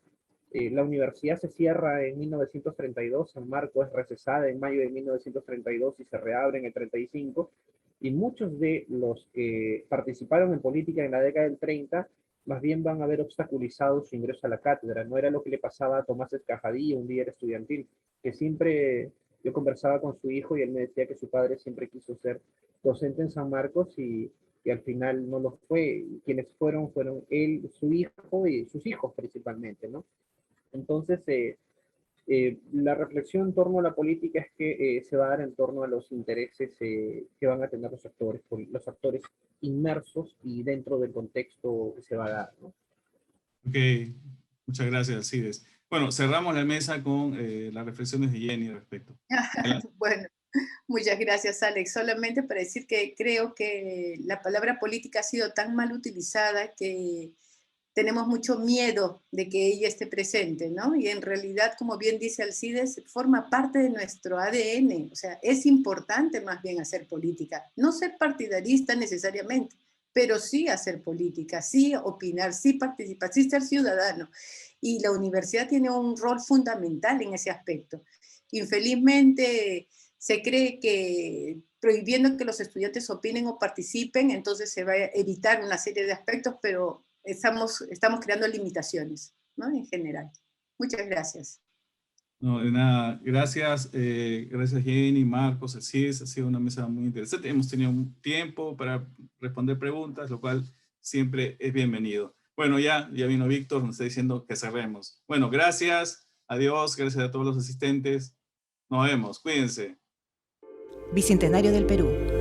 la universidad se cierra en 1932, San Marcos es recesada en mayo de 1932 y se reabre en el 35, y muchos de los que participaron en política en la década del 30 más bien van a ver obstaculizado su ingreso a la cátedra. No era lo que le pasaba a Tomás Escajadí, un líder estudiantil, que siempre, yo conversaba con su hijo y él me decía que su padre siempre quiso ser docente en San Marcos y al final no lo fue. Y quienes fueron él, su hijo y sus hijos principalmente, ¿no? Entonces, la reflexión en torno a la política es que se va a dar en torno a los intereses que van a tener los actores inmersos y dentro del contexto que se va a dar, ¿no? Ok, muchas gracias, Alcides. Bueno, cerramos la mesa con las reflexiones de Jenny al respecto. Bueno, muchas gracias, Alex. Solamente para decir que creo que la palabra política ha sido tan mal utilizada que tenemos mucho miedo de que ella esté presente, ¿no? Y en realidad, como bien dice Alcides, forma parte de nuestro ADN. O sea, es importante más bien hacer política. No ser partidarista necesariamente, pero sí hacer política, sí opinar, sí participar, sí ser ciudadano. Y la universidad tiene un rol fundamental en ese aspecto. Infelizmente, se cree que prohibiendo que los estudiantes opinen o participen, entonces se va a evitar una serie de aspectos, pero estamos creando limitaciones, ¿no? En general. Muchas gracias. No, de nada. Gracias, gracias Jenny, Marcos, Alcides. Ha sido una mesa muy interesante. Hemos tenido un tiempo para responder preguntas, lo cual siempre es bienvenido. Bueno, ya vino Víctor, nos está diciendo que cerremos. Bueno, gracias, adiós, gracias a todos los asistentes. Nos vemos, cuídense. Bicentenario del Perú.